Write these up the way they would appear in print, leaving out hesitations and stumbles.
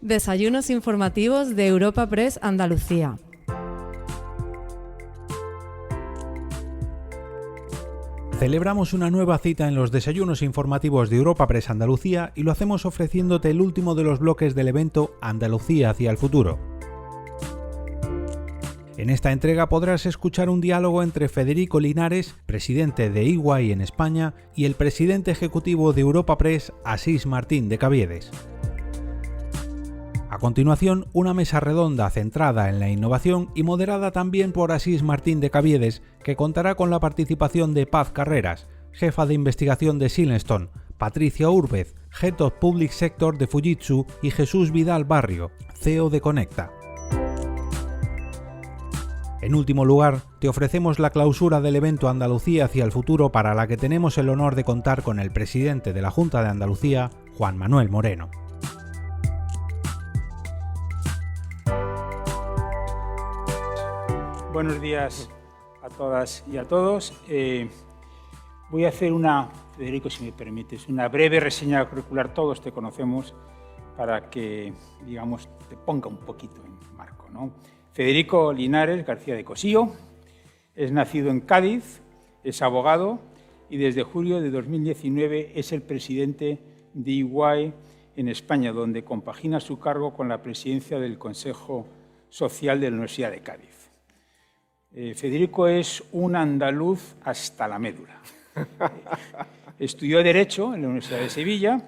Desayunos informativos de Europa Press Andalucía. Celebramos una nueva cita en los desayunos informativos de Europa Press Andalucía y lo hacemos ofreciéndote el último de los bloques del evento Andalucía hacia el futuro. En esta entrega podrás escuchar un diálogo entre Federico Linares, presidente de EY en España, y el presidente ejecutivo de Europa Press, Asís Martín de Caviedes. A continuación, una mesa redonda centrada en la innovación y moderada también por Asís Martín de Caviedes, que contará con la participación de Paz Carreras, jefa de investigación de Silverstone, Patricia Úrbez, Head of Public Sector de Fujitsu, y Jesús Vidal Barrio, CEO de Conecta. En último lugar, te ofrecemos la clausura del evento Andalucía hacia el futuro, para la que tenemos el honor de contar con el presidente de la Junta de Andalucía, Juan Manuel Moreno. Buenos días a todas y a todos. Voy a hacer Federico, si me permites, una breve reseña curricular. Todos te conocemos, para que, digamos, te ponga un poquito en marco, ¿no? Federico Linares García de Cosío es nacido en Cádiz, es abogado y desde julio de 2019 es el presidente de EY en España, donde compagina su cargo con la presidencia del Consejo Social de la Universidad de Cádiz. Federico es un andaluz hasta la médula. Estudió Derecho en la Universidad de Sevilla,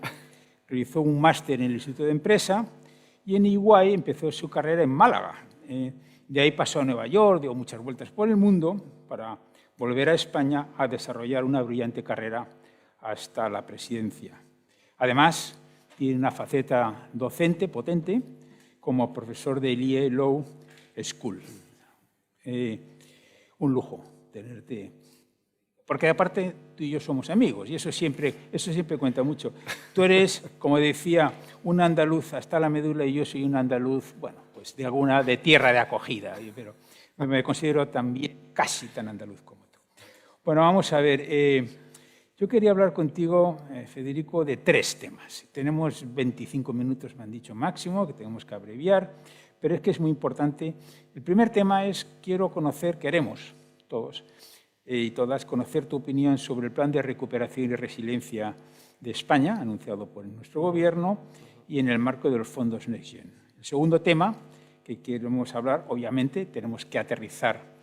realizó un máster en el Instituto de Empresa y en EY empezó su carrera en Málaga. De ahí pasó a Nueva York, dio muchas vueltas por el mundo para volver a España a desarrollar una brillante carrera hasta la presidencia. Además, tiene una faceta docente potente como profesor del IE Law School. Un lujo tenerte, porque aparte tú y yo somos amigos y eso siempre cuenta mucho. Tú eres, como decía, un andaluz hasta la médula y yo soy un andaluz, bueno, pues de tierra de acogida, pero me considero también casi tan andaluz como tú. Bueno, vamos a ver, yo quería hablar contigo, Federico, de 3 temas. Tenemos 25 minutos, me han dicho, máximo, que tenemos que abreviar, pero es que es muy importante. El primer tema es, queremos todos y todas conocer tu opinión sobre el Plan de Recuperación y Resiliencia de España, anunciado por nuestro Gobierno, y en el marco de los fondos Next Gen. El segundo tema que queremos hablar, obviamente, tenemos que aterrizar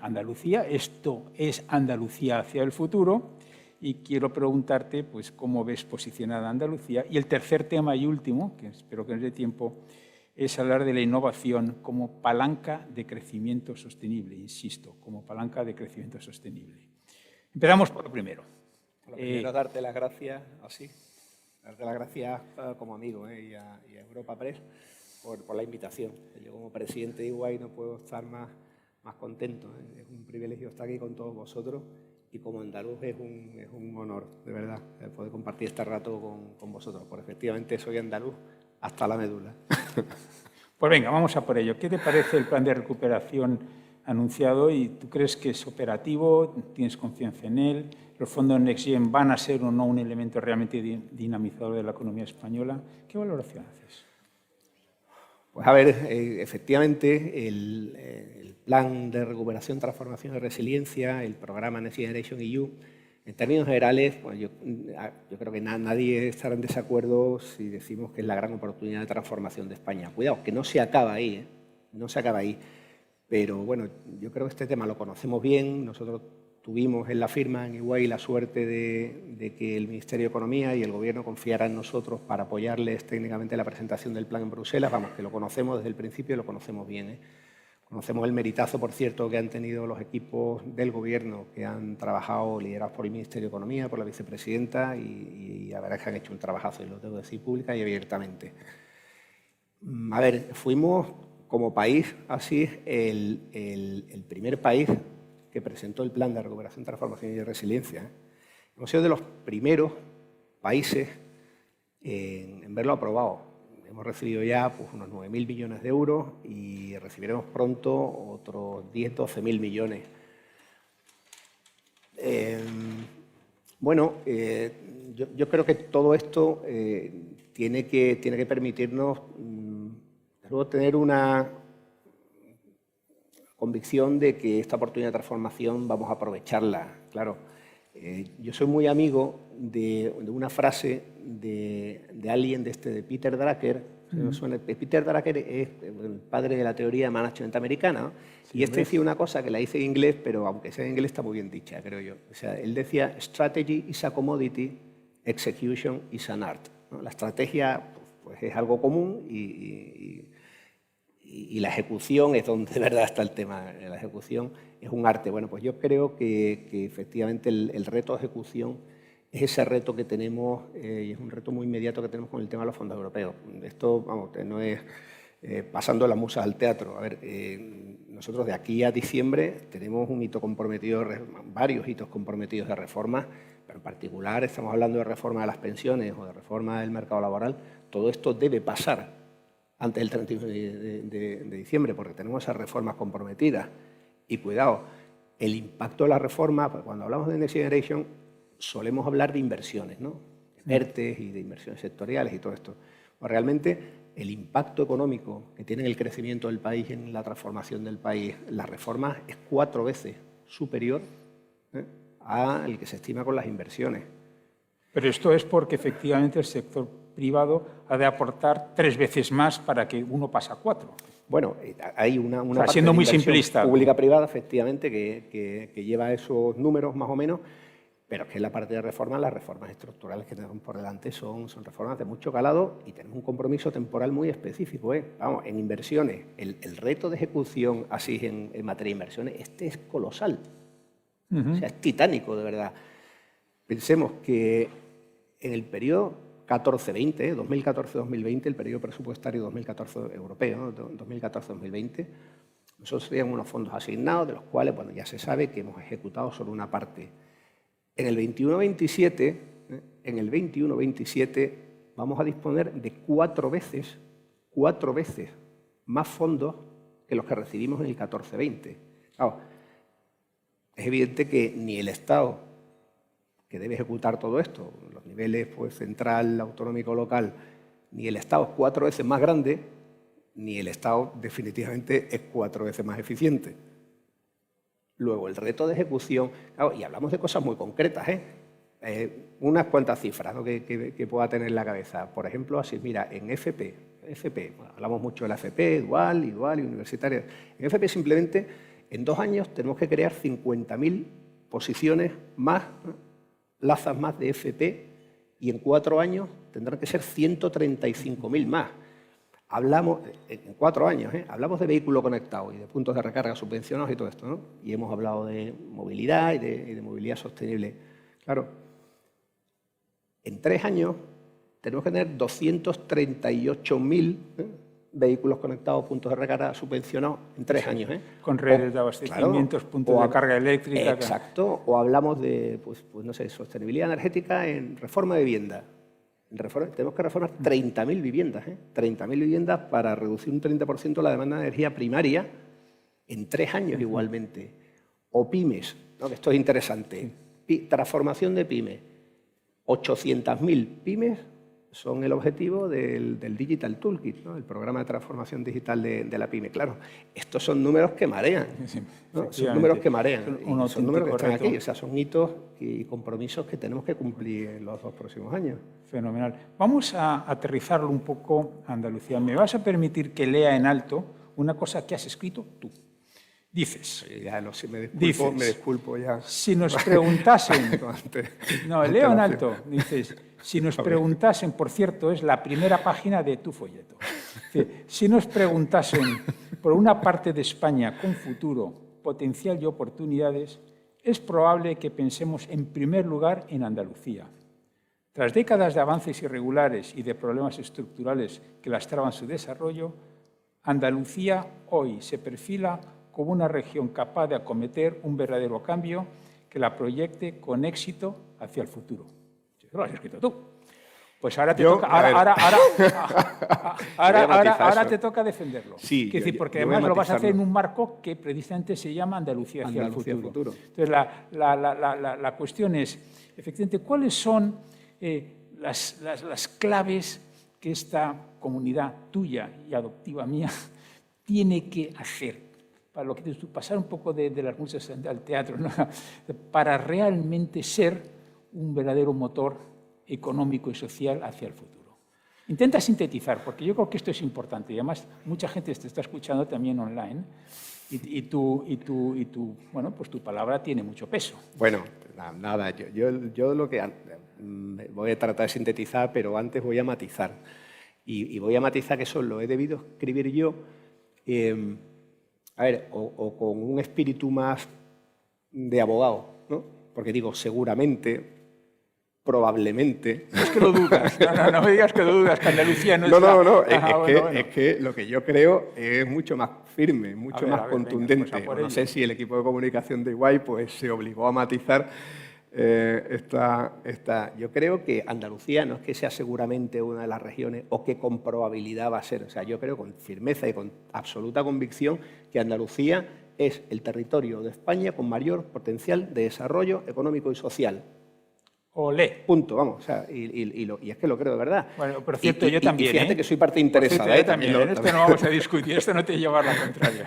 Andalucía. Esto es Andalucía hacia el futuro, y quiero preguntarte pues, cómo ves posicionada Andalucía. Y el tercer tema y último, que espero que nos dé tiempo, es hablar de la innovación como palanca de crecimiento sostenible, insisto, como palanca de crecimiento sostenible. Empezamos por lo primero. Lo primero, darte las gracias, así, darte las gracias como amigo y a Europa Press por la invitación. Yo como presidente de EY no puedo estar más contento. Es un privilegio estar aquí con todos vosotros y como andaluz es un honor, de verdad, poder compartir este rato con vosotros, porque efectivamente soy andaluz hasta la médula. Pues venga, vamos a por ello. ¿Qué te parece el plan de recuperación anunciado? ¿Y tú crees que es operativo? ¿Tienes confianza en él? ¿Los fondos Next Gen van a ser o no un elemento realmente dinamizador de la economía española? ¿Qué valoración haces? Pues a ver, efectivamente, el plan de recuperación, transformación y resiliencia, el programa Next Generation EU, en términos generales, bueno, yo creo que nadie estará en desacuerdo si decimos que es la gran oportunidad de transformación de España. Cuidado, que no se acaba ahí, no se acaba ahí. Pero bueno, yo creo que este tema lo conocemos bien. Nosotros tuvimos en la firma en EY la suerte de que el Ministerio de Economía y el Gobierno confiaran en nosotros para apoyarles técnicamente la presentación del plan en Bruselas. Vamos, que lo conocemos desde el principio y lo conocemos bien, Conocemos el meritazo, por cierto, que han tenido los equipos del Gobierno que han trabajado, liderados por el Ministerio de Economía, por la vicepresidenta, y la verdad es que han hecho un trabajazo, y lo tengo que decir pública y abiertamente. A ver, fuimos como país, así, el primer país que presentó el Plan de Recuperación, Transformación y Resiliencia. Hemos sido de los primeros países en verlo aprobado. Hemos recibido ya pues, unos 9.000 millones de euros y recibiremos pronto otros 10-12.000 millones. Yo creo que todo esto tiene que permitirnos luego tener una convicción de que esta oportunidad de transformación vamos a aprovecharla. Claro, yo soy muy amigo de una frase de alguien de Peter Drucker. Peter Drucker es el padre de la teoría de management americana, ¿no? Sí, y decía una cosa que la dice en inglés, pero aunque sea en inglés está muy bien dicha, creo yo. O sea, él decía, strategy is a commodity, execution is an art, ¿no? La estrategia pues, es algo común y la ejecución es donde de verdad está el tema. La ejecución es un arte. Bueno, pues yo creo que efectivamente el reto de ejecución es ese reto que tenemos y es un reto muy inmediato que tenemos con el tema de los fondos europeos. Esto, vamos, no es pasando las musas al teatro. A ver, nosotros de aquí a diciembre tenemos un hito comprometido, varios hitos comprometidos de reformas, pero en particular estamos hablando de reforma de las pensiones o de reforma del mercado laboral. Todo esto debe pasar antes del 31 de diciembre, porque tenemos esas reformas comprometidas. Y cuidado, el impacto de la reforma, cuando hablamos de Next Generation, solemos hablar de inversiones, ¿no? De ERTEs y de inversiones sectoriales y todo esto. Pues realmente el impacto económico que tiene en el crecimiento del país, en la transformación del país, las reformas es 4 veces superior al que se estima con las inversiones. Pero esto es porque efectivamente el sector privado ha de aportar 3 veces más para que uno pase a 4. Bueno, hay una parte siendo de muy inversión simplista pública-privada, efectivamente, que lleva esos números más o menos, pero es que en la parte de reformas, las reformas estructurales que tenemos por delante son reformas de mucho calado y tenemos un compromiso temporal muy específico. Vamos, en inversiones, el reto de ejecución así en materia de inversiones, es colosal. O sea, es titánico, de verdad. Pensemos que en el periodo 14-20, 2014-2020, el periodo presupuestario 2014 europeo, ¿no? 2014-2020, nosotros teníamos unos fondos asignados, de los cuales, bueno, ya se sabe que hemos ejecutado solo una parte. En el 21-27 vamos a disponer de 4 veces más fondos que los que recibimos en el 14-20. Claro, es evidente que ni el Estado, que debe ejecutar todo esto, los niveles pues, central, autonómico, local, ni el Estado es 4 veces más grande, ni el Estado definitivamente es 4 veces más eficiente. Luego, el reto de ejecución, claro, y hablamos de cosas muy concretas, unas cuantas cifras, ¿no? que pueda tener en la cabeza. Por ejemplo, así, mira, en FP, bueno, hablamos mucho de la FP, dual y universitaria. En FP simplemente, en 2 años tenemos que crear 50.000 posiciones más, plazas más de FP, y en 4 años tendrán que ser 135.000 más. Hablamos, en 4 años, hablamos de vehículo conectado y de puntos de recarga subvencionados y todo esto, ¿no? Y hemos hablado de movilidad y de movilidad sostenible. Claro, en 3 años tenemos que tener 238.000 vehículos conectados, puntos de recarga subvencionados en 3 años. Con redes de abastecimientos, claro, puntos de carga eléctrica. Exacto, o hablamos de, pues no sé, sostenibilidad energética en reforma de vivienda. Tenemos que reformar 30.000 viviendas, 30.000 viviendas para reducir un 30% la demanda de energía primaria en 3 años igualmente. O pymes, ¿no? Que esto es interesante. Transformación de pymes. 800.000 pymes son el objetivo del Digital Toolkit, ¿no? El programa de transformación digital de la pyme. Claro, estos son números que marean, ¿no? Son números que marean, son números que están aquí, o sea, son hitos y compromisos que tenemos que cumplir en los 2 próximos años. Fenomenal. Vamos a aterrizarlo un poco a Andalucía. ¿Me vas a permitir que lea en alto una cosa que has escrito tú? Dices, ya no sé, me disculpo ya. Si nos preguntasen, no, leo en alto, dices, si nos preguntasen, por cierto, es la primera página de tu folleto. Si nos preguntasen por una parte de España con futuro, potencial y oportunidades, es probable que pensemos en primer lugar en Andalucía. Tras décadas de avances irregulares y de problemas estructurales que lastraban su desarrollo, Andalucía hoy se perfila como una región capaz de acometer un verdadero cambio que la proyecte con éxito hacia el futuro. Lo has escrito tú. Pues ahora te toca, ahora te toca defenderlo. Sí, porque además lo vas a hacer en un marco que precisamente se llama Andalucía hacia el futuro. Entonces, la cuestión es, efectivamente, ¿cuáles son las claves que esta comunidad tuya y adoptiva mía tiene que hacer, para lo que dices tú, pasar un poco de las musas al teatro, ¿no? Para realmente ser un verdadero motor económico y social hacia el futuro? Intenta sintetizar, porque yo creo que esto es importante y además mucha gente te está escuchando también online y bueno, pues tu palabra tiene mucho peso. Bueno, nada, yo lo que voy a tratar de sintetizar, pero antes voy a matizar. Y voy a matizar que eso lo he debido escribir yo, a ver, o con un espíritu más de abogado, ¿no? Porque digo, seguramente, probablemente... Es que lo dudas, no me digas que lo dudas, que Andalucía no es... No, bueno. Es que lo que yo creo es mucho más firme, mucho más contundente. Venga, pues no sé si el equipo de comunicación de Iguay pues, se obligó a matizar Yo creo que Andalucía no es que sea seguramente una de las regiones o que con probabilidad va a ser. O sea, yo creo con firmeza y con absoluta convicción que Andalucía es el territorio de España con mayor potencial de desarrollo económico y social. Olé. Punto, vamos. O sea, y es que lo creo de verdad. Bueno, por cierto, yo también. Y fíjate que soy parte interesada. Cierto, yo también. En esto no vamos a discutir, esto no te lleva a la contraria.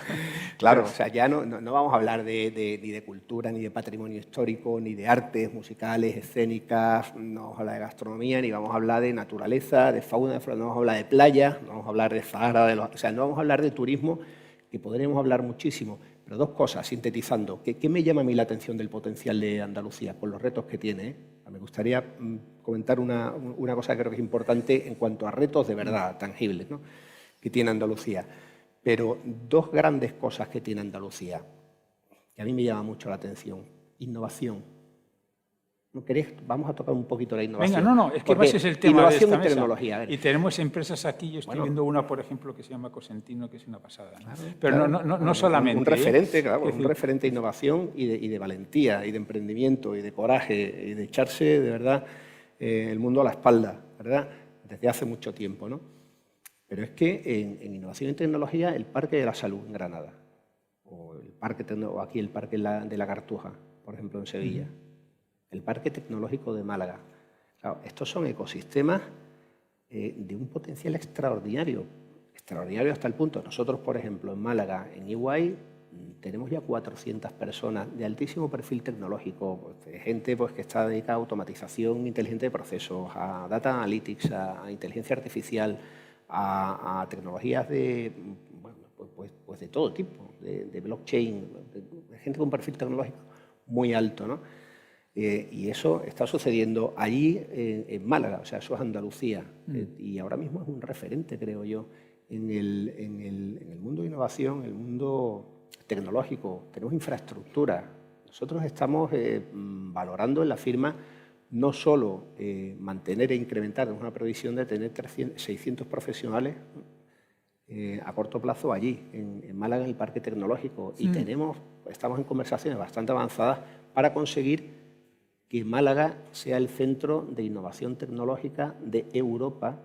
Claro, o sea, ya no vamos a hablar ni de cultura, ni de patrimonio histórico, ni de artes musicales, escénicas, no vamos a hablar de gastronomía, ni vamos a hablar de naturaleza, de fauna, de flora, no vamos a hablar de playa, no vamos a hablar de Sahara, o sea, no vamos a hablar de turismo, que podremos hablar muchísimo. Pero dos cosas, sintetizando. ¿Qué me llama a mí la atención del potencial de Andalucía, con los retos que tiene? Me gustaría comentar una cosa que creo que es importante en cuanto a retos de verdad, tangibles, ¿no?, que tiene Andalucía. Pero dos grandes cosas que tiene Andalucía, que a mí me llama mucho la atención. Innovación. ¿No querés? Vamos a tocar un poquito la innovación. Venga, no, es que ese es el tema innovación de esta y tecnología. Y tenemos empresas aquí, yo estoy viendo una, por ejemplo, que se llama Cosentino, que es una pasada, ¿no? Claro, pero claro, no solamente. Un referente, claro, un referente de innovación y de valentía, y de emprendimiento, y de coraje, y de echarse, de verdad, el mundo a la espalda, ¿verdad?, desde hace mucho tiempo, ¿no? Pero es que en innovación y tecnología, el Parque de la Salud en Granada, o aquí el Parque de la Cartuja, por ejemplo, en Sevilla, el Parque Tecnológico de Málaga. Claro, estos son ecosistemas de un potencial extraordinario hasta el punto. Nosotros, por ejemplo, en Málaga, en EY, tenemos ya 400 personas de altísimo perfil tecnológico, pues, gente pues, que está dedicada a automatización inteligente de procesos, a data analytics, a inteligencia artificial, a tecnologías de, bueno, pues de todo tipo, de blockchain, de gente con perfil tecnológico muy alto, ¿no? Y eso está sucediendo allí en Málaga, o sea, eso es Andalucía. Y ahora mismo es un referente, creo yo, en el mundo de innovación, en el mundo tecnológico. Tenemos infraestructura. Nosotros estamos valorando en la firma no solo mantener e incrementar, tenemos una previsión de tener 600 profesionales a corto plazo allí, en Málaga, en el Parque Tecnológico. Y estamos en conversaciones bastante avanzadas para conseguir que Málaga sea el centro de innovación tecnológica de Europa,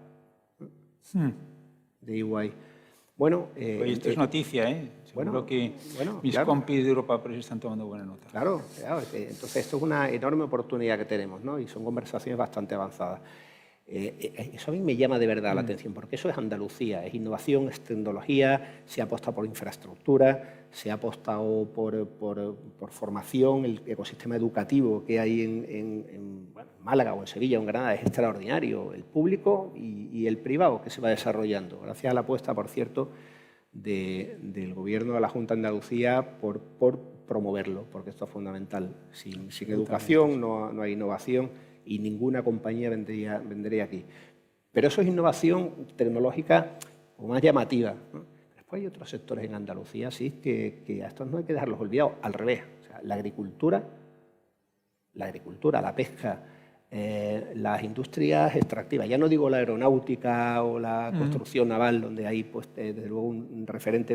de EY. Bueno, esto es noticia, ¿eh? Seguro que mis compis de Europa Press están tomando buena nota. Claro, entonces esto es una enorme oportunidad que tenemos, ¿no? Y son conversaciones bastante avanzadas. Eso a mí me llama de verdad la atención, porque eso es Andalucía, es innovación, es tecnología, se apuesta por infraestructura, se ha apostado por formación, el ecosistema educativo que hay en Málaga o en Sevilla o en Granada es extraordinario, el público y el privado que se va desarrollando, gracias a la apuesta, por cierto, del Gobierno de la Junta de Andalucía por promoverlo, porque esto es fundamental. Sin educación no hay innovación y ninguna compañía vendría aquí. Pero eso es innovación tecnológica o más llamativa, ¿no? Después hay otros sectores en Andalucía, sí, que a estos no hay que dejarlos olvidados, al revés. O sea, la agricultura, la pesca, las industrias extractivas, ya no digo la aeronáutica o la construcción naval, donde hay pues, desde luego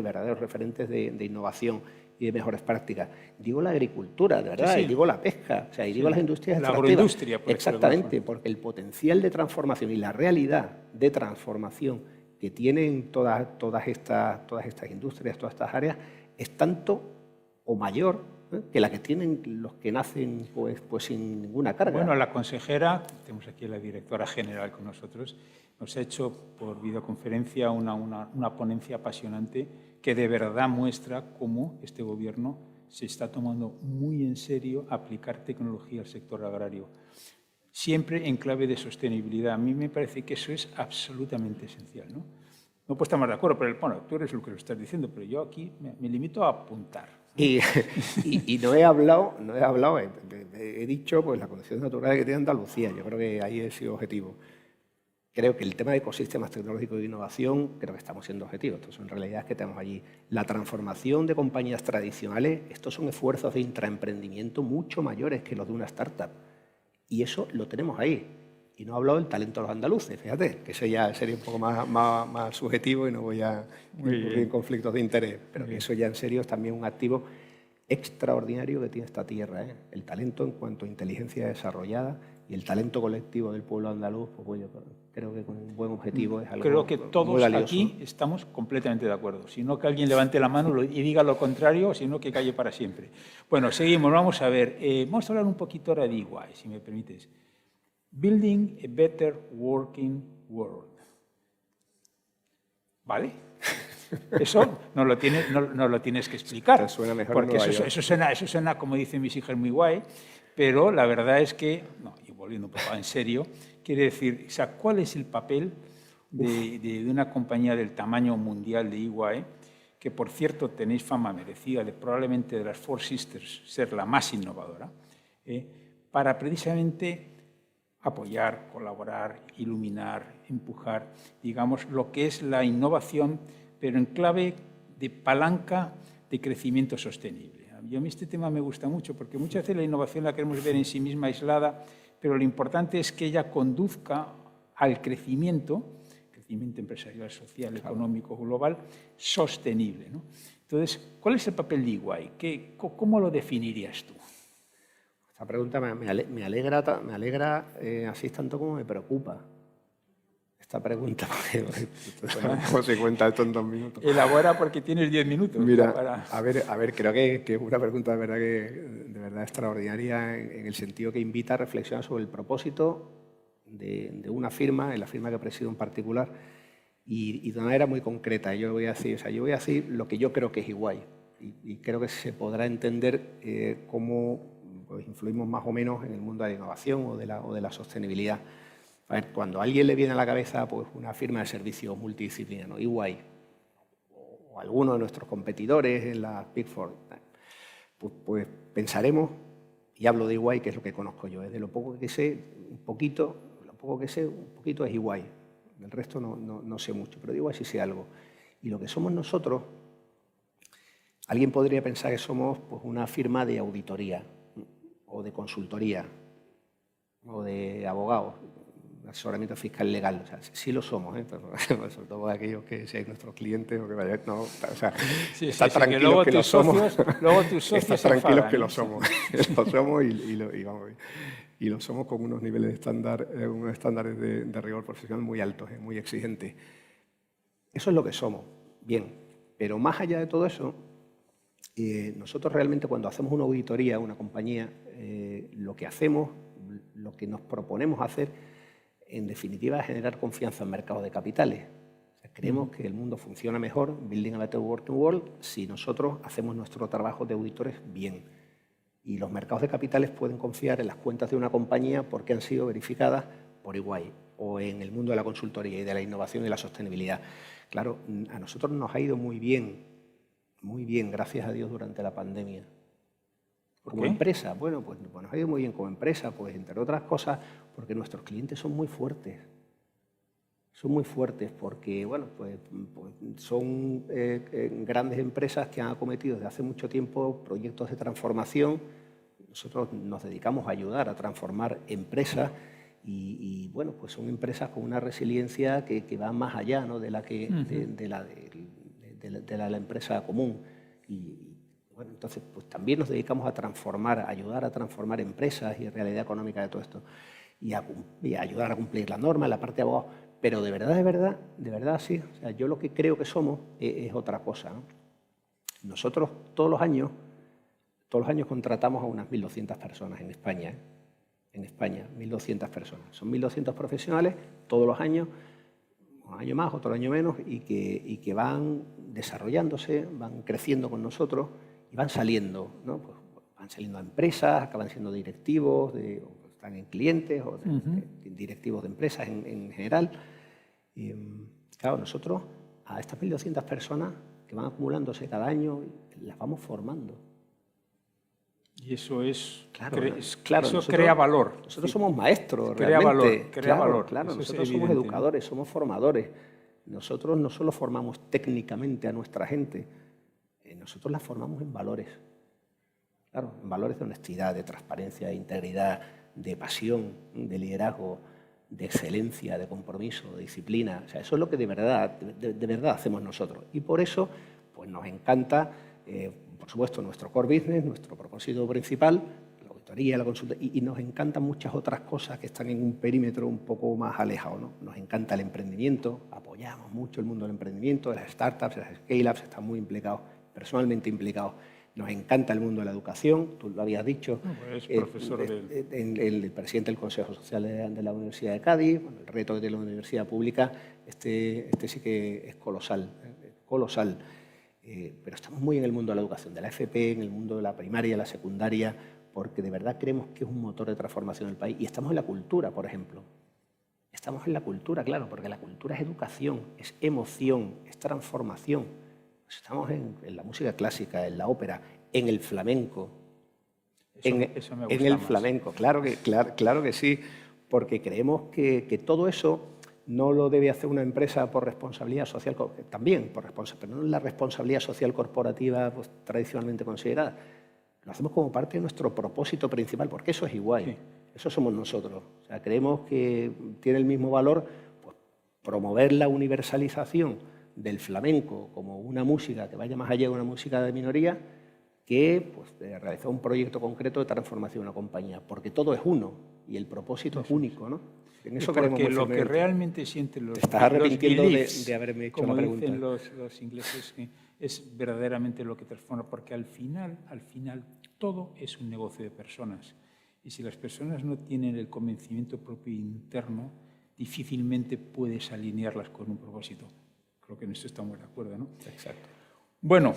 verdaderos referentes de innovación y de mejores prácticas. Digo la agricultura, de verdad, y digo la pesca, o sea, y digo las industrias extractivas. La agroindustria, por exactamente, porque el potencial de transformación y la realidad de transformación que tienen todas estas industrias, todas estas áreas, es tanto o mayor que la que tienen los que nacen pues sin ninguna carga. Bueno, la consejera, tenemos aquí a la directora general con nosotros, nos ha hecho por videoconferencia una ponencia apasionante que de verdad muestra cómo este gobierno se está tomando muy en serio aplicar tecnología al sector agrario, siempre en clave de sostenibilidad. A mí me parece que eso es absolutamente esencial, ¿no? No puedo estar más de acuerdo, pero bueno, tú eres el que lo estás diciendo, pero yo aquí me limito a apuntar. Y no he hablado, he dicho pues, las condiciones naturales que tiene Andalucía. Yo creo que ahí he sido objetivo. Creo que el tema de ecosistemas tecnológicos e innovación, creo que estamos siendo objetivos. Entonces, en realidad es que tenemos allí la transformación de compañías tradicionales. Estos son esfuerzos de intraemprendimiento mucho mayores que los de una startup. Y eso lo tenemos ahí. Y no he hablado del talento de los andaluces, fíjate, que eso ya sería un poco más subjetivo y no voy a incurrir en conflictos de interés. Pero que eso ya en serio es también un activo extraordinario que tiene esta tierra, ¿eh? El talento en cuanto a inteligencia desarrollada y el talento colectivo del pueblo andaluz, pues bueno, creo que con un buen objetivo es algo Creo que muy todos valioso. aquí estamos completamente de acuerdo. Si no, que alguien levante la mano y diga lo contrario, sino que calle para siempre. Bueno, seguimos, vamos a ver. Vamos a hablar un poquito ahora de EY, si me permites. Building a Better Working World. ¿Vale? Eso no lo tienes que explicar. Te suena mejor porque en Nueva eso suena, como dicen mis hijas, muy guay, pero la verdad es que, no, y volviendo un poco en serio, quiere decir, o sea, ¿cuál es el papel de una compañía del tamaño mundial de EY, que por cierto tenéis fama merecida de probablemente de las Four Sisters ser la más innovadora, para precisamente apoyar, colaborar, iluminar, empujar, digamos, lo que es la innovación, pero en clave de palanca de crecimiento sostenible? A mí este tema me gusta mucho, porque muchas veces la innovación la queremos ver en sí misma aislada, pero lo importante es que ella conduzca al crecimiento empresarial, social, económico, global, sostenible, ¿no? Entonces, ¿cuál es el papel de EY? ¿Cómo lo definirías tú? Esta pregunta me alegra así tanto como me preocupa. Esta pregunta, ¿cómo se cuenta esto en 2 minutos? Elabora porque tienes 10 minutos. Mira, a ver, creo que es una pregunta de verdad extraordinaria en el sentido que invita a reflexionar sobre el propósito de una firma, en la firma que presido en particular, y de una manera muy concreta. Yo voy a decir lo que yo creo que es EY, y creo que se podrá entender cómo pues, influimos más o menos en el mundo de la innovación o de la sostenibilidad. A ver, cuando a alguien le viene a la cabeza pues, una firma de servicios multidisciplinaria, ¿no? EY, o alguno de nuestros competidores en la Big Four, pues pensaremos, y hablo de EY, que es lo que conozco yo, de lo poco que sé, un poquito es EY. El resto no sé mucho, pero de EY sí sé algo. Y lo que somos nosotros, alguien podría pensar que somos pues, una firma de auditoría, o de consultoría, o de abogados, asesoramiento fiscal legal. O sea, sí lo somos, pero sobre todo aquellos que sean nuestros clientes o que vayan, no, o sea, están tranquilos que lo somos. Luego tus socios están tranquilos que lo somos. Lo somos y lo somos con unos niveles de estándar, unos estándares de rigor profesional muy altos, muy exigentes. Eso es lo que somos. Bien, pero más allá de todo eso, nosotros realmente cuando hacemos una auditoría a una compañía, lo que hacemos, lo que nos proponemos hacer, en definitiva, es generar confianza en mercados de capitales. O sea, creemos que el mundo funciona mejor, Building a Better Working World, si nosotros hacemos nuestro trabajo de auditores bien. Y los mercados de capitales pueden confiar en las cuentas de una compañía porque han sido verificadas por EY, o en el mundo de la consultoría y de la innovación y la sostenibilidad. Claro, a nosotros nos ha ido muy bien, gracias a Dios, durante la pandemia. Como empresa, bueno, pues nos ha ido muy bien como empresa, pues entre otras cosas, porque nuestros clientes son muy fuertes. Son muy fuertes porque, bueno, pues son grandes empresas que han acometido desde hace mucho tiempo proyectos de transformación. Nosotros nos dedicamos a ayudar a transformar empresas y bueno, pues son empresas con una resiliencia que va más allá, ¿no? de la empresa común. Y bueno, entonces pues también nos dedicamos a ayudar a transformar empresas y realidad económica de todo esto y a ayudar a cumplir la norma en la parte de abogados. Pero de verdad sí. O sea, yo lo que creo que somos es otra cosa, ¿no? Nosotros todos los años Todos los años contratamos a unas 1.200 personas en España. En España, 1.200 personas. Son 1.200 profesionales todos los años, un año más, otro año menos, y que van desarrollándose, van creciendo con nosotros y van saliendo, ¿no? Pues van saliendo a empresas, acaban siendo directivos, o están en clientes, o directivos de empresas en general. Y, claro, nosotros a estas 1.200 personas que van acumulándose cada año, las vamos formando. Y eso es, claro, eso nosotros, crea valor. Nosotros somos maestros, crea realmente. Valor, crea valor. Claro, Eso nosotros es somos evidente, educadores, ¿no? Somos formadores. Nosotros no solo formamos técnicamente a nuestra gente, nosotros la formamos en valores. Claro, en valores de honestidad, de transparencia, de integridad, de pasión, de liderazgo, de excelencia, de compromiso, de disciplina. O sea, eso es lo que de verdad hacemos nosotros. Y por eso pues nos encanta, por supuesto, nuestro core business, nuestro propósito principal, la auditoría, la consulta, y nos encantan muchas otras cosas que están en un perímetro un poco más alejado, ¿no? Nos encanta el emprendimiento, apoyamos mucho el mundo del emprendimiento, de las startups, de las scale-ups, están muy implicados, personalmente implicados. Nos encanta el mundo de la educación, tú lo habías dicho. Es profesor el presidente del Consejo Social de la Universidad de Cádiz, bueno, el reto que tiene la universidad pública, este sí que es colosal, colosal. Pero estamos muy en el mundo de la educación, de la FP, en el mundo de la primaria, la secundaria, porque de verdad creemos que es un motor de transformación del país. Y estamos en la cultura, por ejemplo. Estamos en la cultura, claro, porque la cultura es educación, es emoción, es transformación. Estamos en la música clásica, en la ópera, en el flamenco. Eso me gusta en el más. flamenco, claro que sí, porque creemos que todo eso no lo debe hacer una empresa por responsabilidad social, también por responsabilidad, pero no la responsabilidad social corporativa pues, tradicionalmente considerada. Lo hacemos como parte de nuestro propósito principal, porque eso es igual, sí. Eso somos nosotros. O sea, creemos que tiene el mismo valor pues, promover la universalización del flamenco como una música que vaya más allá de una música de minoría que pues, realizar un proyecto concreto de transformación de una compañía, porque todo es uno y el propósito es único, ¿no? En eso porque lo que realmente sienten los... Te estás arrepintiendo beliefs, de haberme hecho como la pregunta. dicen los ingleses, es verdaderamente lo que transforma, porque al final, todo es un negocio de personas. Y si las personas no tienen el convencimiento propio interno, difícilmente puedes alinearlas con un propósito. Creo que en esto estamos de acuerdo, ¿no? Exacto. Bueno,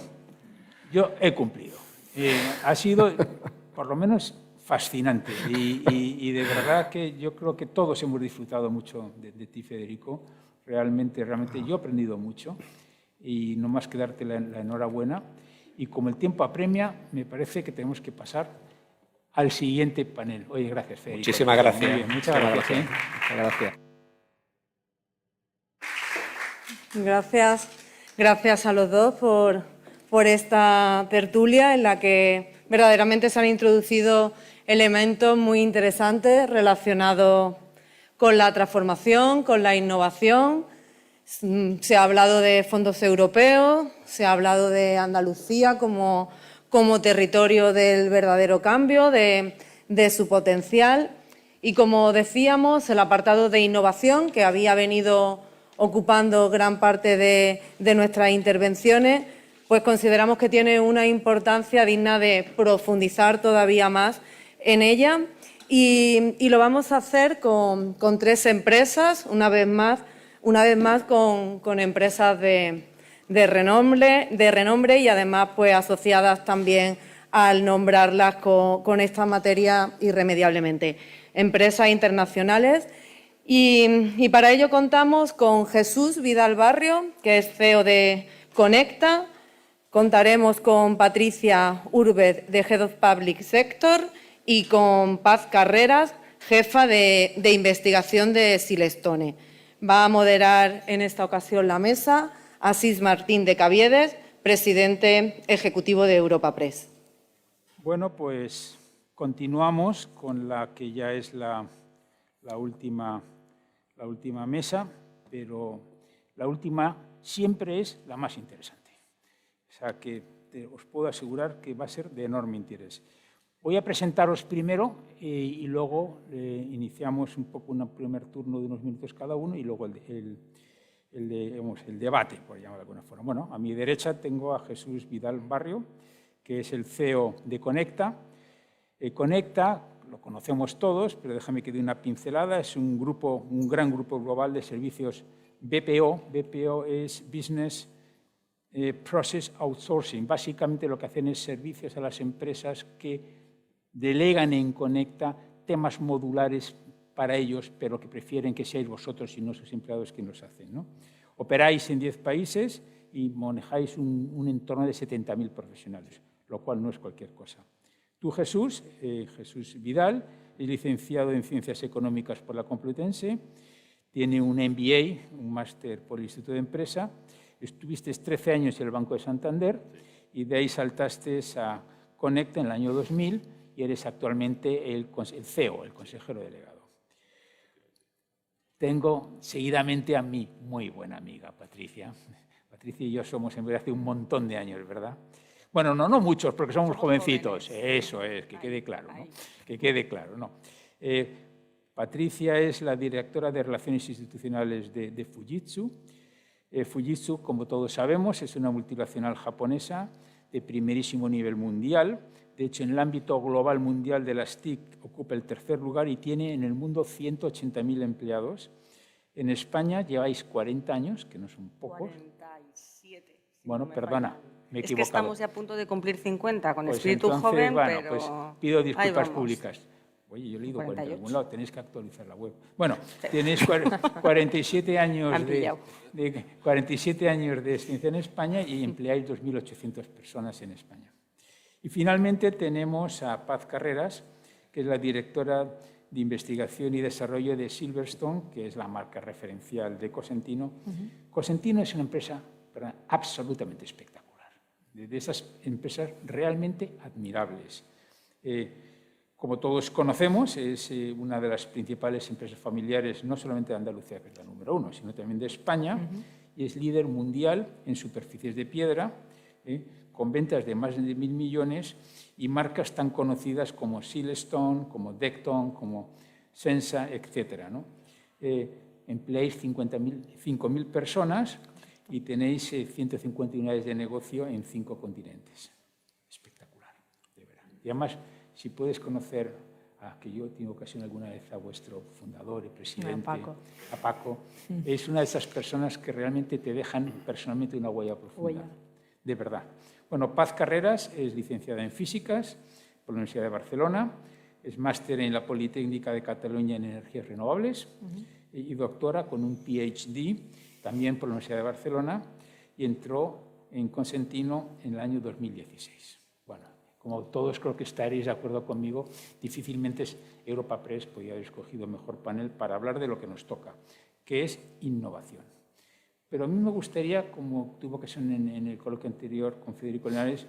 yo he cumplido. Ha sido, por lo menos, fascinante y de verdad que yo creo que todos hemos disfrutado mucho de ti, Federico. Realmente yo he aprendido mucho y no más que darte la enhorabuena. Y como el tiempo apremia, me parece que tenemos que pasar al siguiente panel. Oye, gracias, Federico. Muchísimas gracias. Muy bien, muchas gracias. Muchas gracias. Gracias a los dos por esta tertulia en la que verdaderamente se han introducido elementos muy interesantes relacionados con la transformación, con la innovación. Se ha hablado de fondos europeos, se ha hablado de Andalucía como territorio del verdadero cambio, de su potencial. Y como decíamos, el apartado de innovación, que había venido ocupando gran parte de nuestras intervenciones, pues consideramos que tiene una importancia digna de profundizar todavía más en ella y lo vamos a hacer con 3 empresas, una vez más con empresas de renombre y además pues asociadas también al nombrarlas con esta materia irremediablemente. Empresas internacionales y para ello contamos con Jesús Vidal Barrio, que es CEO de Conecta. Contaremos con Patricia Urbez, de Head of Public Sector, y con Paz Carreras, jefa de investigación de Silestone. Va a moderar en esta ocasión la mesa Asís Martín de Caviedes, presidente ejecutivo de Europa Press. Bueno, pues continuamos con la que ya es la última mesa, pero la última siempre es la más interesante. O sea, que os puedo asegurar que va a ser de enorme interés. Voy a presentaros primero y luego iniciamos un poco un primer turno de unos minutos cada uno y luego el debate, por llamarlo de alguna forma. Bueno, a mi derecha tengo a Jesús Vidal Barrio, que es el CEO de Conecta. Conecta, lo conocemos todos, pero déjame que dé una pincelada, es un gran grupo global de servicios BPO. BPO es Business Process Outsourcing. Básicamente lo que hacen es servicios a las empresas que delegan en Conecta temas modulares para ellos, pero que prefieren que seáis vosotros y no sus empleados quienes los hacen, ¿no? Operáis en 10 países y manejáis un entorno de 70.000 profesionales, lo cual no es cualquier cosa. Tú, Jesús Vidal, es licenciado en Ciencias Económicas por la Complutense, tiene un MBA, un máster por el Instituto de Empresa, estuviste 13 años en el Banco de Santander y de ahí saltaste a Conecta en el año 2000 y eres actualmente el CEO, el consejero delegado. Tengo seguidamente a mi muy buena amiga, Patricia. Patricia y yo somos en verdad hace un montón de años, ¿verdad? Bueno, no muchos, porque somos jovencitos. Jóvenes. Eso es, que quede claro, ¿no? Que quede claro, ¿no? Patricia es la directora de Relaciones Institucionales de Fujitsu. Fujitsu, como todos sabemos, es una multinacional japonesa de primerísimo nivel mundial. De hecho, en el ámbito global mundial de las TIC ocupa el tercer lugar y tiene en el mundo 180.000 empleados. En España lleváis 40 años, que no son pocos. 47. Bueno, perdona, me he equivocado. Es que estamos ya a punto de cumplir 50, con pues espíritu entonces, joven, bueno, pero... pues pido disculpas vamos. públicas. Oye, yo he leído 40 en 48. algún lado, tenéis que actualizar la web. Bueno, tenéis 47 años de 47 años de experiencia en España y empleáis 2.800 personas en España. Y finalmente tenemos a Paz Carreras, que es la directora de Investigación y Desarrollo de Silverstone, que es la marca referencial de Cosentino. Cosentino es una empresa absolutamente espectacular, de esas empresas realmente admirables. Como todos conocemos, es una de las principales empresas familiares, no solamente de Andalucía, que es la número 1, sino también de España, y es líder mundial en superficies de piedra, con ventas de más de 1.000 millones y marcas tan conocidas como Silverstone, como Decton, como Sensa, etc., ¿no? Empleáis 5.000 personas y tenéis 150 unidades de negocio en 5 continentes. Espectacular, de verdad. Y además, si puedes conocer, que yo tengo ocasión alguna vez a vuestro fundador y presidente, a Paco, es una de esas personas que realmente te dejan personalmente una huella profunda. De verdad. Bueno, Paz Carreras es licenciada en Físicas por la Universidad de Barcelona, es máster en la Politécnica de Cataluña en Energías Renovables y doctora con un PhD también por la Universidad de Barcelona y entró en Cosentino en el año 2016. Bueno, como todos creo que estaréis de acuerdo conmigo, difícilmente Europa Press podía haber escogido mejor panel para hablar de lo que nos toca, que es innovación. Pero a mí me gustaría, como tuvo ocasión en el coloquio anterior con Federico Linares,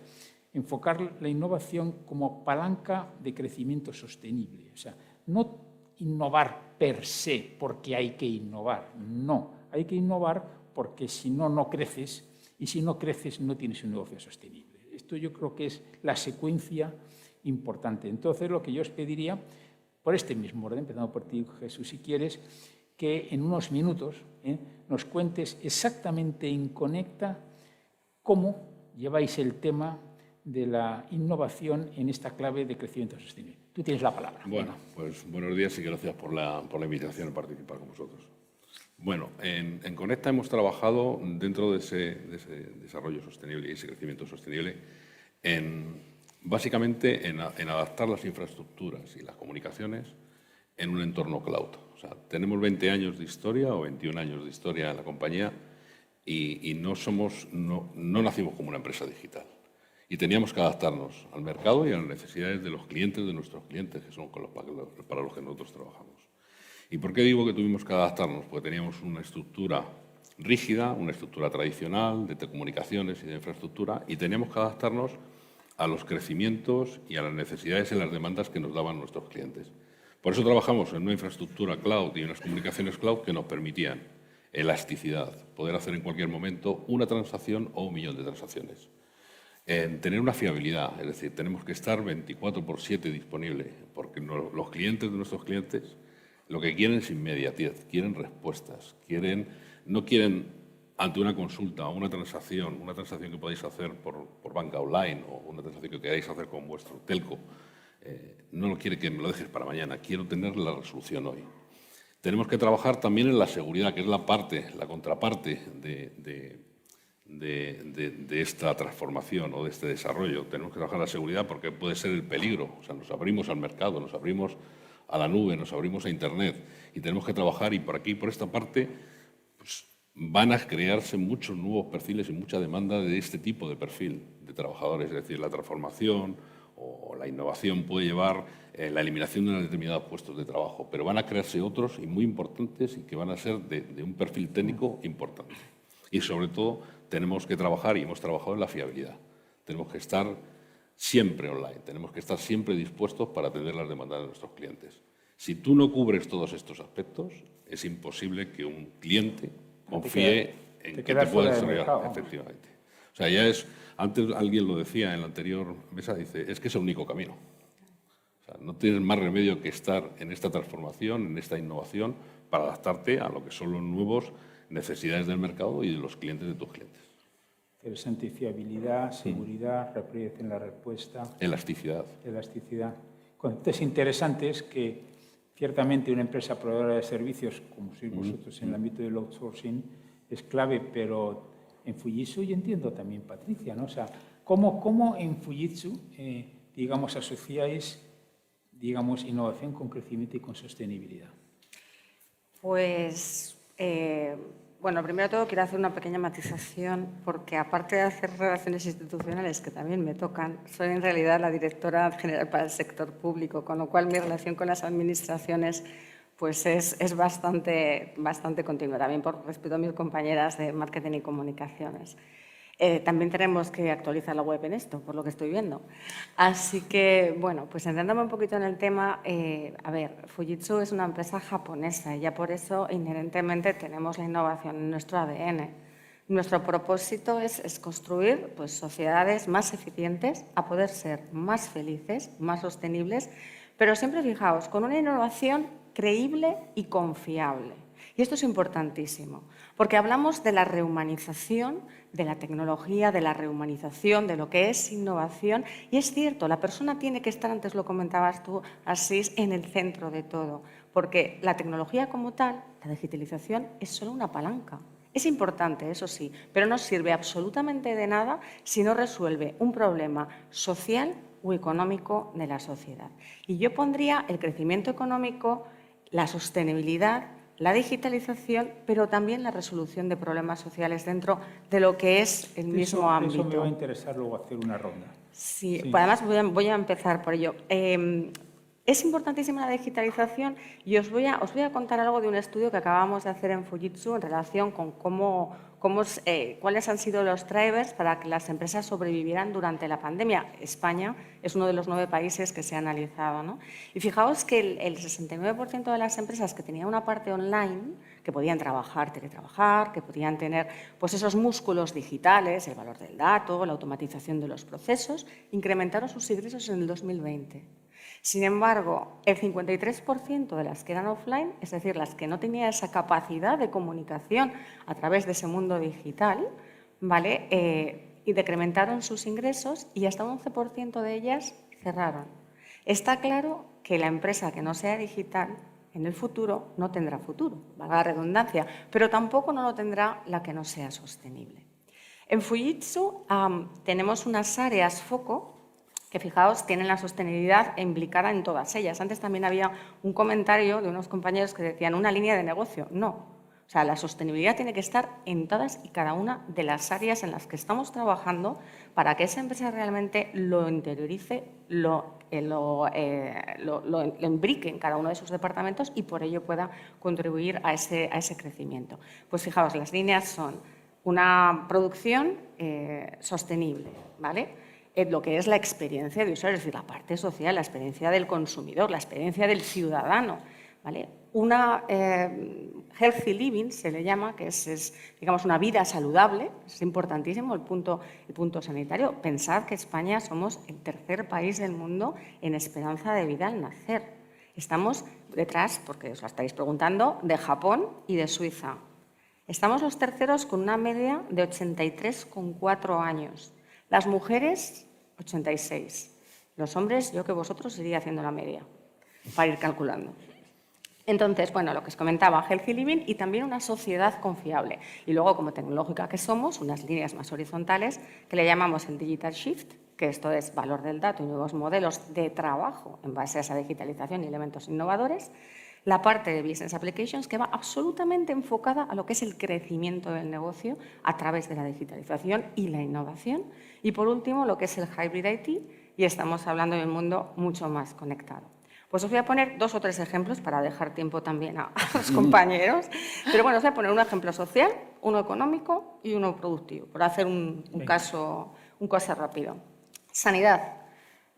enfocar la innovación como palanca de crecimiento sostenible. O sea, no innovar per se porque hay que innovar, no. Hay que innovar porque si no, no creces, y si no creces no tienes un negocio sostenible. Esto yo creo que es la secuencia importante. Entonces, lo que yo os pediría, por este mismo orden, empezando por ti, Jesús, si quieres, que en unos minutos nos cuentes exactamente en Conecta cómo lleváis el tema de la innovación en esta clave de crecimiento sostenible. Tú tienes la palabra. Bueno, pues buenos días y gracias por la invitación a participar con vosotros. Bueno, en Conecta hemos trabajado dentro de ese desarrollo sostenible y ese crecimiento sostenible básicamente en adaptar las infraestructuras y las comunicaciones en un entorno cloud. O sea, tenemos 20 años de historia o 21 años de historia en la compañía y no nacimos como una empresa digital. Y teníamos que adaptarnos al mercado y a las necesidades de los clientes, de nuestros clientes, que son para los que nosotros trabajamos. ¿Y por qué digo que tuvimos que adaptarnos? Porque teníamos una estructura rígida, una estructura tradicional de telecomunicaciones y de infraestructura, y teníamos que adaptarnos a los crecimientos y a las necesidades y las demandas que nos daban nuestros clientes. Por eso trabajamos en una infraestructura cloud y unas comunicaciones cloud que nos permitían elasticidad, poder hacer en cualquier momento una transacción o 1 millón de transacciones. Tener una fiabilidad, es decir, tenemos que estar 24/7 disponible, porque los clientes de nuestros clientes lo que quieren es inmediatez, quieren respuestas, no quieren ante una consulta o una transacción que podéis hacer por banca online o una transacción que queráis hacer con vuestro telco, no quiere que me lo dejes para mañana, quiero tener la resolución hoy. Tenemos que trabajar también en la seguridad, que es la contraparte de esta transformación o de este desarrollo. Tenemos que trabajar en la seguridad porque puede ser el peligro. O sea, nos abrimos al mercado, nos abrimos a la nube, nos abrimos a Internet y tenemos que trabajar, y por aquí, por esta parte, pues, van a crearse muchos nuevos perfiles y mucha demanda de este tipo de perfil de trabajadores. Es decir, la transformación o la innovación puede llevar la eliminación de determinados puestos de trabajo, pero van a crearse otros y muy importantes y que van a ser de un perfil técnico importante. Y sobre todo tenemos que trabajar, y hemos trabajado en la fiabilidad. Tenemos que estar siempre online, tenemos que estar siempre dispuestos para atender las demandas de nuestros clientes. Si tú no cubres todos estos aspectos, es imposible que un cliente confíe en que te pueda desarrollar. Efectivamente. O sea, ya es, antes alguien lo decía en la anterior mesa, dice, es que es el único camino. O sea, no tienes más remedio que estar en esta transformación, en esta innovación, para adaptarte a lo que son los nuevos necesidades del mercado y de los clientes de tus clientes. Interesante, fiabilidad, seguridad, rapidez en la respuesta. Elasticidad. Elasticidad. Conceptos interesantes que ciertamente una empresa proveedora de servicios, como sois vosotros en el ámbito del outsourcing, es clave, pero en Fujitsu yo entiendo también, Patricia, ¿no? O sea, ¿cómo en Fujitsu, digamos, asociáis, digamos, innovación con crecimiento y con sostenibilidad? Pues, bueno, primero de todo quiero hacer una pequeña matización, porque aparte de hacer relaciones institucionales, que también me tocan, soy en realidad la directora general para el sector público, con lo cual mi relación con las administraciones pues es bastante continua, también por respeto a mis compañeras de marketing y comunicaciones. También tenemos que actualizar la web en esto, por lo que estoy viendo. Así que, bueno, pues entrándome un poquito en el tema, a ver, Fujitsu es una empresa japonesa y ya por eso inherentemente tenemos la innovación en nuestro ADN. Nuestro propósito es construir pues, sociedades más eficientes, a poder ser más felices, más sostenibles, pero siempre, fijaos, con una innovación creíble y confiable. Y esto es importantísimo, porque hablamos de la rehumanización de la tecnología, de la rehumanización, de lo que es innovación. Y es cierto, la persona tiene que estar, antes lo comentabas tú, Asís, en el centro de todo, porque la tecnología como tal, la digitalización, es solo una palanca. Es importante, eso sí, pero no sirve absolutamente de nada si no resuelve un problema social o económico de la sociedad. Y yo pondría el crecimiento económico, la sostenibilidad, la digitalización, pero también la resolución de problemas sociales dentro de lo que es el mismo ámbito. Eso me va a interesar luego hacer una ronda. Sí. Pues además voy a empezar por ello. Es importantísima la digitalización y os voy a contar algo de un estudio que acabamos de hacer en Fujitsu en relación con cuáles han sido los drivers para que las empresas sobrevivieran durante la pandemia. España es uno de los 9 países que se ha analizado, ¿no? Y fijaos que el 69% de las empresas que tenían una parte online, que podían teletrabajar, que podían tener pues, esos músculos digitales, el valor del dato, la automatización de los procesos, incrementaron sus ingresos en el 2020. Sin embargo, el 53% de las que eran offline, es decir, las que no tenían esa capacidad de comunicación a través de ese mundo digital, ¿vale? Y decrementaron sus ingresos y hasta un 11% de ellas cerraron. Está claro que la empresa que no sea digital en el futuro no tendrá futuro, valga la redundancia, pero tampoco no lo tendrá la que no sea sostenible. En Fujitsu tenemos unas áreas foco que, fijaos, tienen la sostenibilidad implicada en todas ellas. Antes también había un comentario de unos compañeros que decían una línea de negocio. No. O sea, la sostenibilidad tiene que estar en todas y cada una de las áreas en las que estamos trabajando para que esa empresa realmente lo interiorice, lo imbrique en cada uno de sus departamentos y por ello pueda contribuir a ese crecimiento. Pues fijaos, las líneas son una producción sostenible, ¿vale? Lo que es la experiencia de usuario, es decir, la parte social, la experiencia del consumidor, la experiencia del ciudadano, ¿vale? Una healthy living se le llama, que es digamos, una vida saludable, es importantísimo el punto sanitario. Pensad que España somos el 3er país del mundo en esperanza de vida al nacer. Estamos detrás, porque os lo estáis preguntando, de Japón y de Suiza. Estamos los terceros con una media de 83,4 años. Las mujeres, 86. Los hombres, yo que vosotros iría haciendo la media, para ir calculando. Entonces, bueno, lo que os comentaba, healthy living y también una sociedad confiable. Y luego, como tecnológica que somos, unas líneas más horizontales que le llamamos el digital shift, que esto es valor del dato y nuevos modelos de trabajo en base a esa digitalización y elementos innovadores. La parte de Business Applications, que va absolutamente enfocada a lo que es el crecimiento del negocio a través de la digitalización y la innovación. Y, por último, lo que es el Hybrid IT, y estamos hablando de un mundo mucho más conectado. Pues os voy a poner 2 o 3 ejemplos para dejar tiempo también a los compañeros. Pero bueno, os voy a poner un ejemplo social, uno económico y uno productivo, por hacer un caso rápido. Sanidad.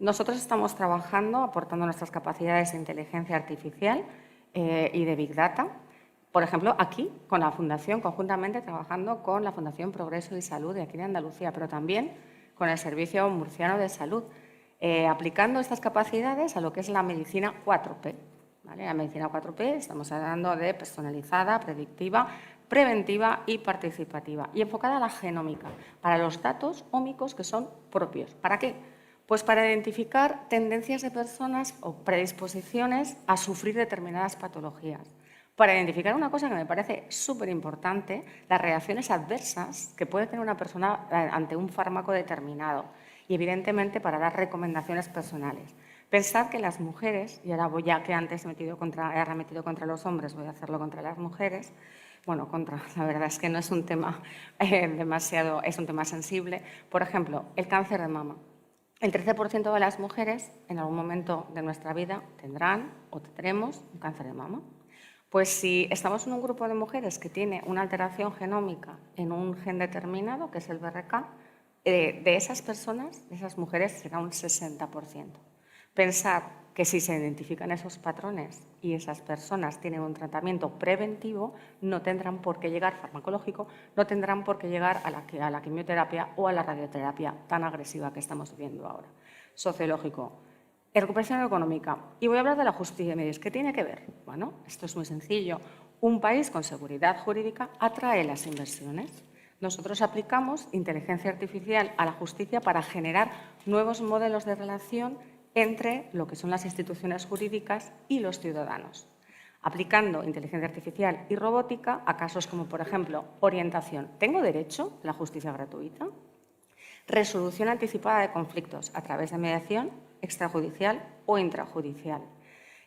Nosotros estamos trabajando, aportando nuestras capacidades de inteligencia artificial y de Big Data. Por ejemplo, aquí, con la Fundación, conjuntamente trabajando con la Fundación Progreso y Salud de aquí de Andalucía, pero también con el Servicio Murciano de Salud, aplicando estas capacidades a lo que es la medicina 4P. ¿Vale? La medicina 4P estamos hablando de personalizada, predictiva, preventiva y participativa, y enfocada a la genómica, para los datos ómicos que son propios. ¿Para qué? Pues para identificar tendencias de personas o predisposiciones a sufrir determinadas patologías. Para identificar una cosa que me parece súper importante, las reacciones adversas que puede tener una persona ante un fármaco determinado. Y, evidentemente, para dar recomendaciones personales. Pensad que las mujeres, y ahora ya que antes he arremetido contra los hombres, voy a hacerlo contra las mujeres, bueno, la verdad es que no es un tema demasiado, es un tema sensible. Por ejemplo, el cáncer de mama. El 13% de las mujeres en algún momento de nuestra vida tendrán o tendremos un cáncer de mama. Pues si estamos en un grupo de mujeres que tiene una alteración genómica en un gen determinado, que es el BRCA, de esas personas, de esas mujeres, será un 60%. Pensar que si se identifican esos patrones y esas personas tienen un tratamiento preventivo, no tendrán por qué llegar, farmacológico, no tendrán por qué llegar a la quimioterapia o a la radioterapia tan agresiva que estamos viviendo ahora. Sociológico. Recuperación económica. Y voy a hablar de la justicia. Me diréis, ¿qué tiene que ver? Bueno, esto es muy sencillo. Un país con seguridad jurídica atrae las inversiones. Nosotros aplicamos inteligencia artificial a la justicia para generar nuevos modelos de relación entre lo que son las instituciones jurídicas y los ciudadanos, aplicando inteligencia artificial y robótica a casos como, por ejemplo, orientación. ¿Tengo derecho a la justicia gratuita? Resolución anticipada de conflictos a través de mediación extrajudicial o intrajudicial.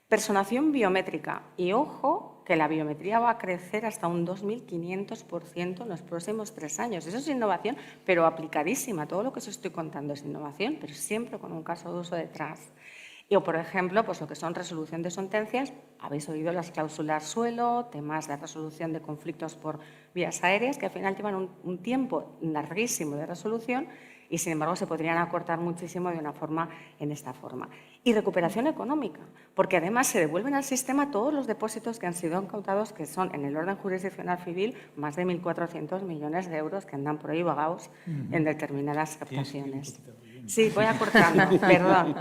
Personación biométrica. Y ojo, que la biometría va a crecer hasta un 2.500% en los próximos 3 años. Eso es innovación, pero aplicadísima. Todo lo que os estoy contando es innovación, pero siempre con un caso de uso detrás. O, por ejemplo, pues lo que son resolución de sentencias. Habéis oído las cláusulas suelo, temas de resolución de conflictos por vías aéreas, que al final llevan un tiempo larguísimo de resolución y, sin embargo, se podrían acortar muchísimo de una forma en esta forma. Y recuperación económica, porque además se devuelven al sistema todos los depósitos que han sido incautados, que son, en el orden jurisdiccional civil, más de 1.400 millones de euros que andan por ahí vagados en determinadas captaciones. Sí, voy acortando, perdón.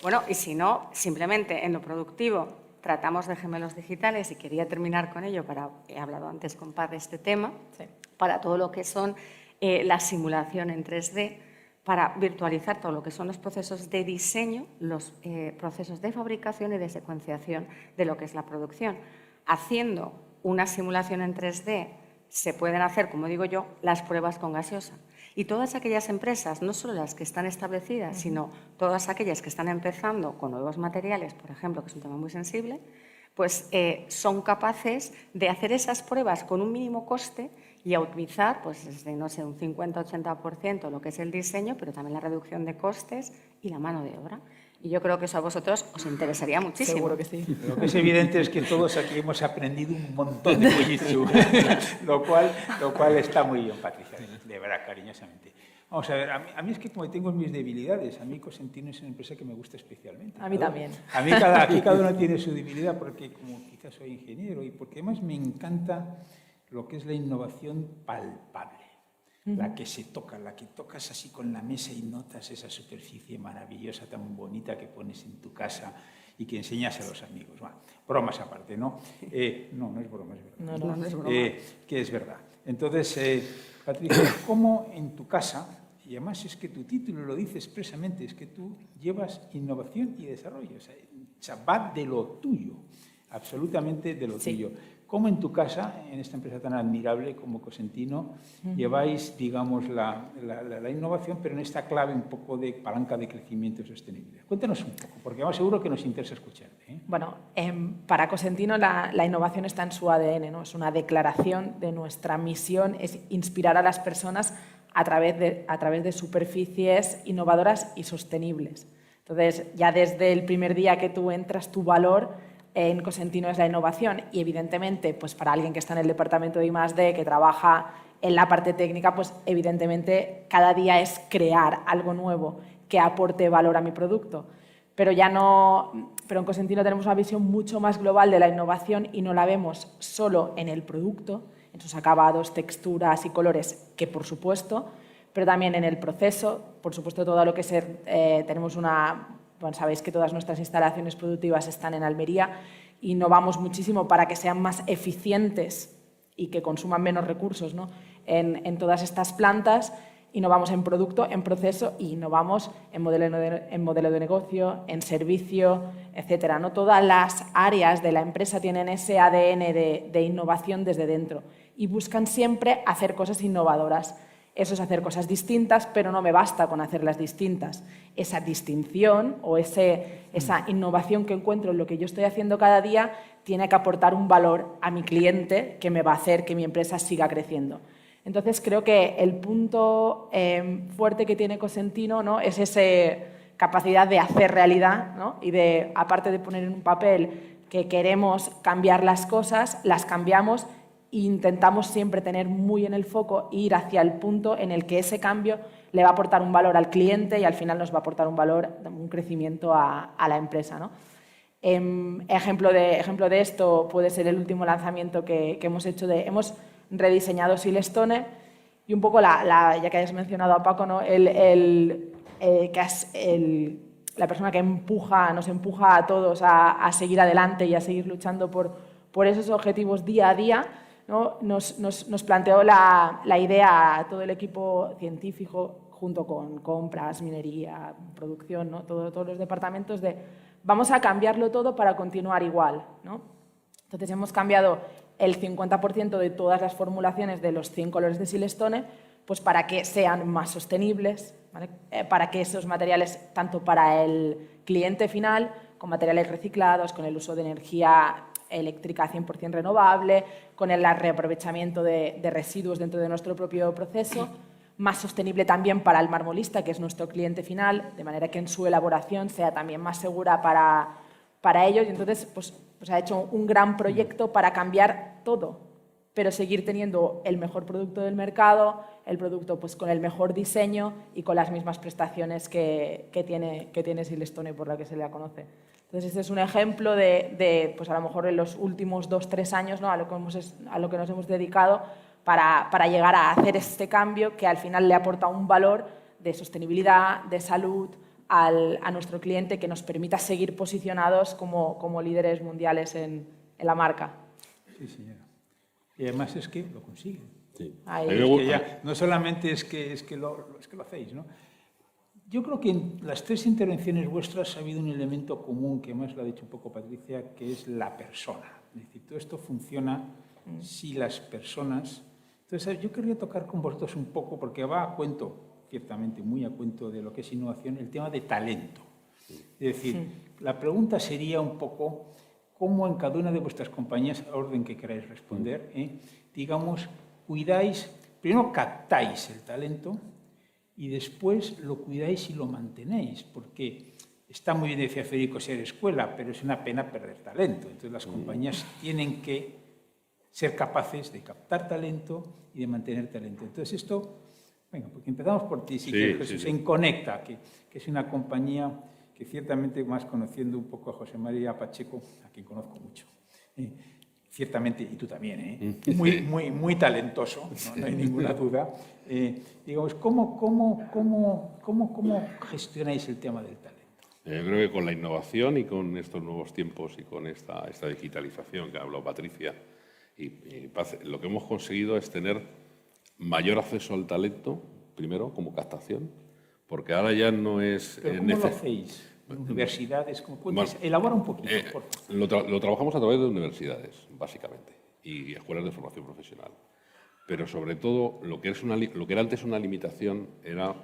Bueno, y si no, simplemente en lo productivo tratamos de gemelos digitales, y quería terminar con ello, he hablado antes con Paz de este tema, sí, para todo lo que son la simulación en 3D, para virtualizar todo lo que son los procesos de diseño, los procesos de fabricación y de secuenciación de lo que es la producción. Haciendo una simulación en 3D se pueden hacer, como digo yo, las pruebas con gaseosa. Y todas aquellas empresas, no solo las que están establecidas, sino todas aquellas que están empezando con nuevos materiales, por ejemplo, que es un tema muy sensible, pues son capaces de hacer esas pruebas con un mínimo coste y a optimizar, pues desde, no sé, un 50-80% lo que es el diseño, pero también la reducción de costes y la mano de obra. Y yo creo que eso a vosotros os interesaría muchísimo. Seguro que sí. Lo que es evidente es que todos aquí hemos aprendido un montón de Fujitsu, lo cual está muy bien, Patricia, de verdad, cariñosamente. Vamos a ver, a mí es que como tengo mis debilidades, a mí Cosentino es una empresa que me gusta especialmente. A mí también. A mí aquí cada uno tiene su debilidad, porque como quizás soy ingeniero y porque además me encanta lo que es la innovación palpable. La que se toca, la que tocas así con la mesa y notas esa superficie maravillosa, tan bonita que pones en tu casa y que enseñas a los amigos. Bueno, bromas aparte, ¿no? No es broma, es verdad. No es broma. Que es verdad. Entonces, Patricia, ¿cómo en tu casa, y además es que tu título lo dice expresamente, es que tú llevas innovación y desarrollo, o sea, va de lo tuyo, absolutamente de lo tuyo. ¿Cómo en tu casa, en esta empresa tan admirable como Cosentino, lleváis, digamos, la innovación, pero en esta clave un poco de palanca de crecimiento y sostenibilidad? Cuéntanos un poco, porque además seguro que nos interesa escucharte, ¿eh? Bueno, para Cosentino la innovación está en su ADN, ¿no? Es una declaración de nuestra misión, es inspirar a las personas a través de superficies innovadoras y sostenibles. Entonces, ya desde el primer día que tú entras, tu valor en Cosentino es la innovación y, evidentemente, pues para alguien que está en el departamento de I+D, que trabaja en la parte técnica, pues evidentemente cada día es crear algo nuevo que aporte valor a mi producto. Pero en Cosentino tenemos una visión mucho más global de la innovación y no la vemos solo en el producto, en sus acabados, texturas y colores, que por supuesto, pero también en el proceso, por supuesto todo lo que tenemos bueno, sabéis que todas nuestras instalaciones productivas están en Almería, innovamos muchísimo para que sean más eficientes y que consuman menos recursos, ¿no? en todas estas plantas. Innovamos en producto, en proceso y innovamos en modelo de negocio, en servicio, etcétera, ¿no? Todas las áreas de la empresa tienen ese ADN de innovación desde dentro y buscan siempre hacer cosas innovadoras. Eso es hacer cosas distintas, pero no me basta con hacerlas distintas. Esa distinción o esa innovación que encuentro en lo que yo estoy haciendo cada día tiene que aportar un valor a mi cliente que me va a hacer que mi empresa siga creciendo. Entonces, creo que el punto fuerte que tiene Cosentino, ¿no? es esa capacidad de hacer realidad, ¿no? Y de, aparte de poner en un papel que queremos cambiar las cosas, las cambiamos e intentamos siempre tener muy en el foco e ir hacia el punto en el que ese cambio le va a aportar un valor al cliente y al final nos va a aportar un valor, un crecimiento a la empresa, ¿no? Ejemplo de esto puede ser el último lanzamiento que hemos hecho. Hemos rediseñado Silestone y un poco, ya que hayas mencionado a Paco, ¿no? La persona que nos empuja a todos a seguir adelante y a seguir luchando por esos objetivos día a día, ¿no? Nos planteó la idea a todo el equipo científico, junto con compras, minería, producción, ¿no? Todos los departamentos, de vamos a cambiarlo todo para continuar igual, ¿no? Entonces hemos cambiado el 50% de todas las formulaciones de los 100 colores de Silestone, pues para que sean más sostenibles, ¿vale? Para que esos materiales, tanto para el cliente final, con materiales reciclados, con el uso de energía eléctrica 100% renovable, con el reaprovechamiento de residuos dentro de nuestro propio proceso, más sostenible también para el marmolista, que es nuestro cliente final, de manera que en su elaboración sea también más segura para ellos. Y entonces pues ha hecho un gran proyecto para cambiar todo, pero seguir teniendo el mejor producto del mercado, el producto pues con el mejor diseño y con las mismas prestaciones que tiene Silestone, por la que se le conoce. Entonces, este es un ejemplo pues a lo mejor en los últimos 2-3 años, ¿no? a lo que nos hemos dedicado para llegar a hacer este cambio que al final le aporta un valor de sostenibilidad, de salud a nuestro cliente, que nos permita seguir posicionados como líderes mundiales en la marca. Sí, señora. Y además es que lo consiguen. Sí. No solamente es que lo hacéis, ¿no? Yo creo que en las tres intervenciones vuestras ha habido un elemento común, que más lo ha dicho un poco Patricia, que es la persona. Es decir, todo esto funciona si las personas... Entonces, yo querría tocar con vosotros un poco, porque va a cuento, ciertamente muy a cuento de lo que es innovación, el tema de talento. Es decir, la pregunta sería un poco cómo en cada una de vuestras compañías, a orden que queráis responder, digamos, cuidáis, primero captáis el talento y después lo cuidáis y lo mantenéis, porque está muy bien, decía Federico, ser escuela, pero es una pena perder talento. Entonces, las compañías tienen que ser capaces de captar talento y de mantener talento. Entonces, esto, bueno, porque empezamos por ti, si quieres, Jesús, en Conecta, que es una compañía que ciertamente, más conociendo un poco a José María Pacheco, a quien conozco mucho, ciertamente, y tú también, muy talentoso, no hay ninguna duda. Digamos, ¿cómo gestionáis el tema del talento? Yo creo que con la innovación y con estos nuevos tiempos y con esta digitalización que ha hablado Patricia y Paz, lo que hemos conseguido es tener mayor acceso al talento, primero, como captación, porque ahora ya no es... ¿Pero cómo lo hacéis? ¿Universidades? Elabora un poquito, por favor. Lo trabajamos a través de universidades, básicamente, y escuelas de formación profesional. Pero sobre todo, lo que era antes una limitación era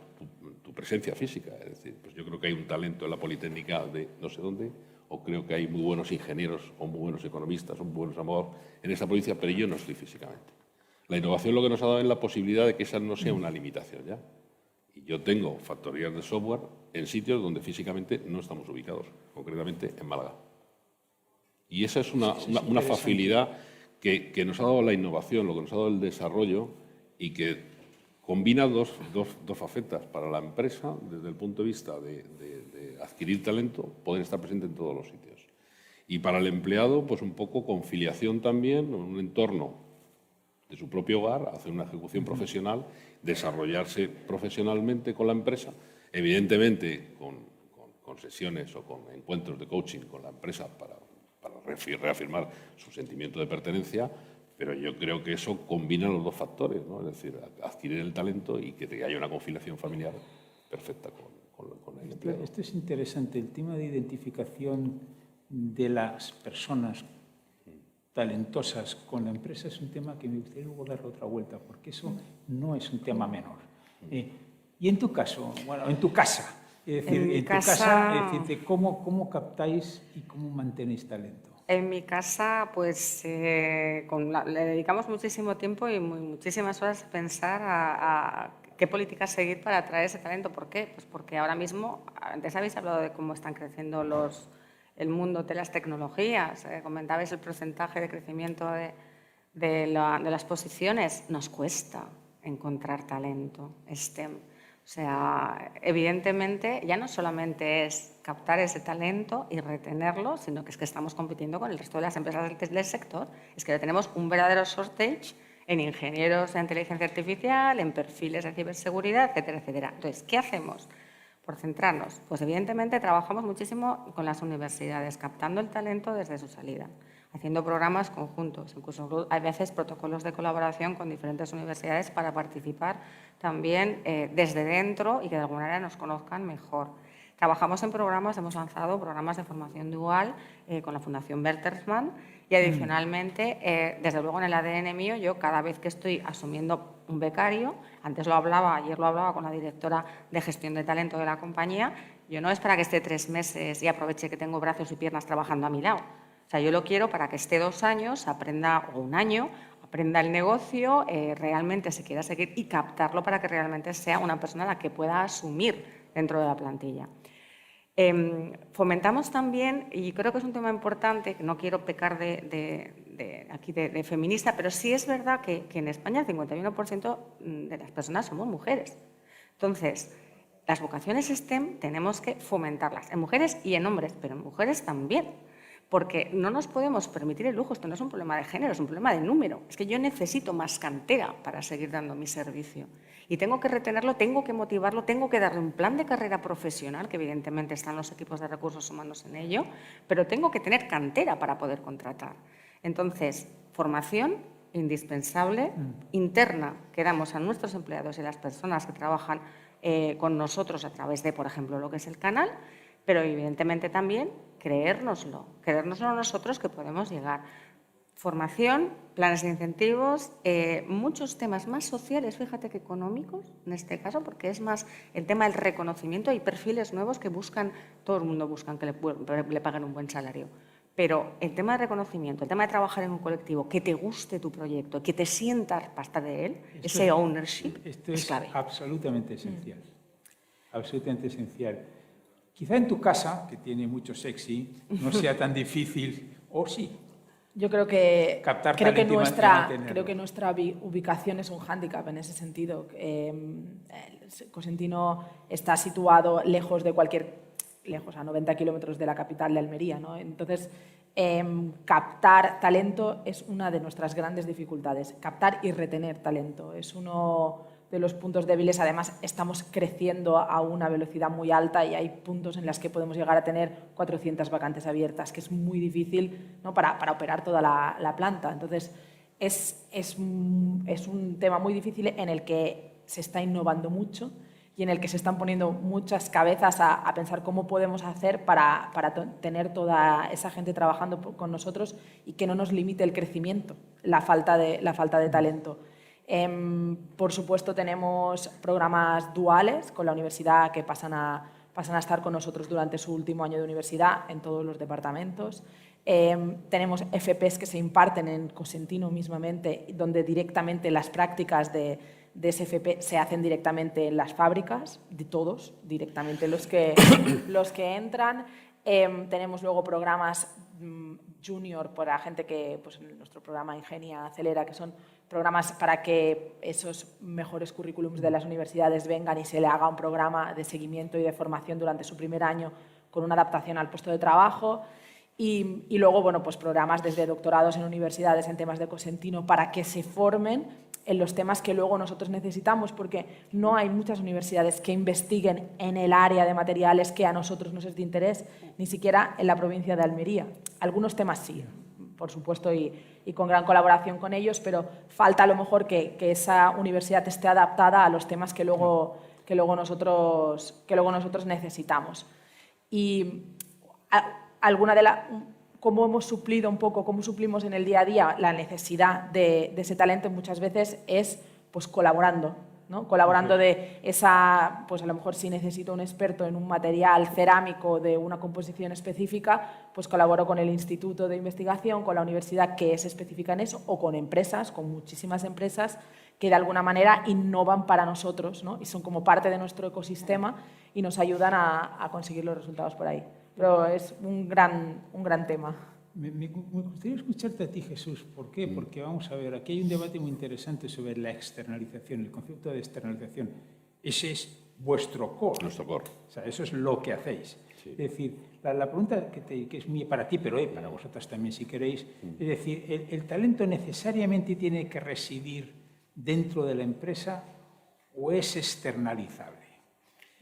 tu presencia física. Es decir, pues yo creo que hay un talento en la Politécnica de no sé dónde, o creo que hay muy buenos ingenieros, o muy buenos economistas, o muy buenos abogados en esta provincia, pero yo no estoy físicamente. La innovación lo que nos ha dado es la posibilidad de que esa no sea una limitación ya. Y yo tengo factorías de software en sitios donde físicamente no estamos ubicados, concretamente en Málaga. Y esa es una facilidad que nos ha dado la innovación, lo que nos ha dado el desarrollo y que combina dos facetas para la empresa desde el punto de vista de adquirir talento, poder estar presente en todos los sitios. Y para el empleado, pues un poco conciliación también, en un entorno de su propio hogar, hacer una ejecución profesional, desarrollarse profesionalmente con la empresa, evidentemente con sesiones o con encuentros de coaching con la empresa para reafirmar su sentimiento de pertenencia, pero yo creo que eso combina los dos factores, ¿no? Es decir, adquirir el talento y que haya una conciliación familiar perfecta con el empleado. Esto es interesante, el tema de identificación de las personas talentosas con la empresa es un tema que me gustaría luego darle otra vuelta, porque eso no es un tema menor. Y en tu caso, bueno, en tu casa, es decir, en tu casa, es decir, ¿cómo captáis y cómo mantenéis talento? En mi casa, pues le dedicamos muchísimo tiempo y muchísimas horas a pensar a qué políticas seguir para atraer ese talento. ¿Por qué? Pues porque ahora mismo, antes habéis hablado de cómo están creciendo el mundo de las tecnologías, comentabais el porcentaje de crecimiento de las posiciones. Nos cuesta encontrar talento STEM. O sea, evidentemente ya no solamente es captar ese talento y retenerlo, sino que es que estamos compitiendo con el resto de las empresas del sector. Es que tenemos un verdadero shortage en ingenieros de inteligencia artificial, en perfiles de ciberseguridad, etcétera, etcétera. Entonces, ¿qué hacemos? Por centrarnos, pues evidentemente trabajamos muchísimo con las universidades, captando el talento desde su salida, haciendo programas conjuntos, incluso hay veces protocolos de colaboración con diferentes universidades para participar también desde dentro y que de alguna manera nos conozcan mejor. Trabajamos en programas, hemos lanzado programas de formación dual con la Fundación Bertelsmann y adicionalmente, desde luego en el ADN mío, yo cada vez que estoy asumiendo un becario, ayer lo hablaba con la directora de gestión de talento de la compañía, yo no es para que esté 3 meses y aproveche que tengo brazos y piernas trabajando a mi lado. O sea, yo lo quiero para que esté 2 años, aprenda, o 1 año, aprenda el negocio, realmente se quiera seguir y captarlo para que realmente sea una persona a la que pueda asumir dentro de la plantilla. Fomentamos también, y creo que es un tema importante, que no quiero pecar de feminista, pero sí es verdad que en España el 51% de las personas somos mujeres. Entonces, las vocaciones STEM tenemos que fomentarlas, en mujeres y en hombres, pero en mujeres también. Porque no nos podemos permitir el lujo, esto no es un problema de género, es un problema de número. Es que yo necesito más cantera para seguir dando mi servicio. Y tengo que retenerlo, tengo que motivarlo, tengo que darle un plan de carrera profesional, que evidentemente están los equipos de recursos humanos en ello, pero tengo que tener cantera para poder contratar. Entonces, formación indispensable, interna, que damos a nuestros empleados y a las personas que trabajan con nosotros a través de, por ejemplo, lo que es el canal, pero evidentemente también creérnoslo nosotros que podemos llegar. Formación, planes de incentivos, muchos temas más sociales, fíjate que económicos en este caso, porque es más el tema del reconocimiento. Hay perfiles nuevos que buscan, todo el mundo busca que le paguen un buen salario. Pero el tema de reconocimiento, el tema de trabajar en un colectivo, que te guste tu proyecto, que te sientas parte de él, ese ownership es clave. Absolutamente esencial. Absolutamente esencial. Quizá en tu casa, que tiene mucho sexy, no sea tan difícil, o sí. Yo creo que mantenerlo. nuestra ubicación es un hándicap en ese sentido. Cosentino está situado lejos a 90 kilómetros de la capital de Almería, ¿no? Entonces, captar talento es una de nuestras grandes dificultades. Captar y retener talento es uno los puntos débiles. Además, estamos creciendo a una velocidad muy alta y hay puntos en los que podemos llegar a tener 400 vacantes abiertas, que es muy difícil, ¿no?, para operar toda la planta. Entonces, es un tema muy difícil en el que se está innovando mucho y en el que se están poniendo muchas cabezas a pensar cómo podemos hacer para tener toda esa gente trabajando con nosotros y que no nos limite el crecimiento, la falta de talento. Por supuesto, tenemos programas duales con la universidad que pasan a estar con nosotros durante su último año de universidad en todos los departamentos. Tenemos FPs que se imparten en Cosentino mismamente, donde directamente las prácticas de ese FP se hacen directamente en las fábricas, de todos, directamente los que entran. Tenemos luego programas junior para gente que, pues en nuestro programa Ingenia Acelera, que son programas para que esos mejores currículums de las universidades vengan y se le haga un programa de seguimiento y de formación durante su primer año con una adaptación al puesto de trabajo. Y luego, bueno, pues programas desde doctorados en universidades en temas de Cosentino para que se formen en los temas que luego nosotros necesitamos, porque no hay muchas universidades que investiguen en el área de materiales que a nosotros nos es de interés, ni siquiera en la provincia de Almería. Algunos temas sí, por supuesto, y con gran colaboración con ellos, pero falta a lo mejor que esa universidad esté adaptada a los temas que luego nosotros necesitamos. Y alguna de cómo hemos suplido un poco, cómo suplimos en el día a día la necesidad de ese talento muchas veces es pues colaborando, ¿no? Colaborando de esa, pues a lo mejor si necesito un experto en un material cerámico de una composición específica, pues colaboro con el instituto de investigación, con la universidad que es específica en eso, o con empresas, con muchísimas empresas que de alguna manera innovan para nosotros, ¿no? Y son como parte de nuestro ecosistema y nos ayudan a conseguir los resultados por ahí. Pero es un gran tema. Me gustaría escucharte a ti, Jesús. ¿Por qué? Porque vamos a ver, aquí hay un debate muy interesante sobre la externalización, el concepto de externalización. Ese es vuestro core. Nuestro core. O sea, eso es lo que hacéis. Sí. Es decir, la pregunta que es mía para ti, pero para vosotras también si queréis, es decir, ¿el talento necesariamente tiene que residir dentro de la empresa o es externalizable?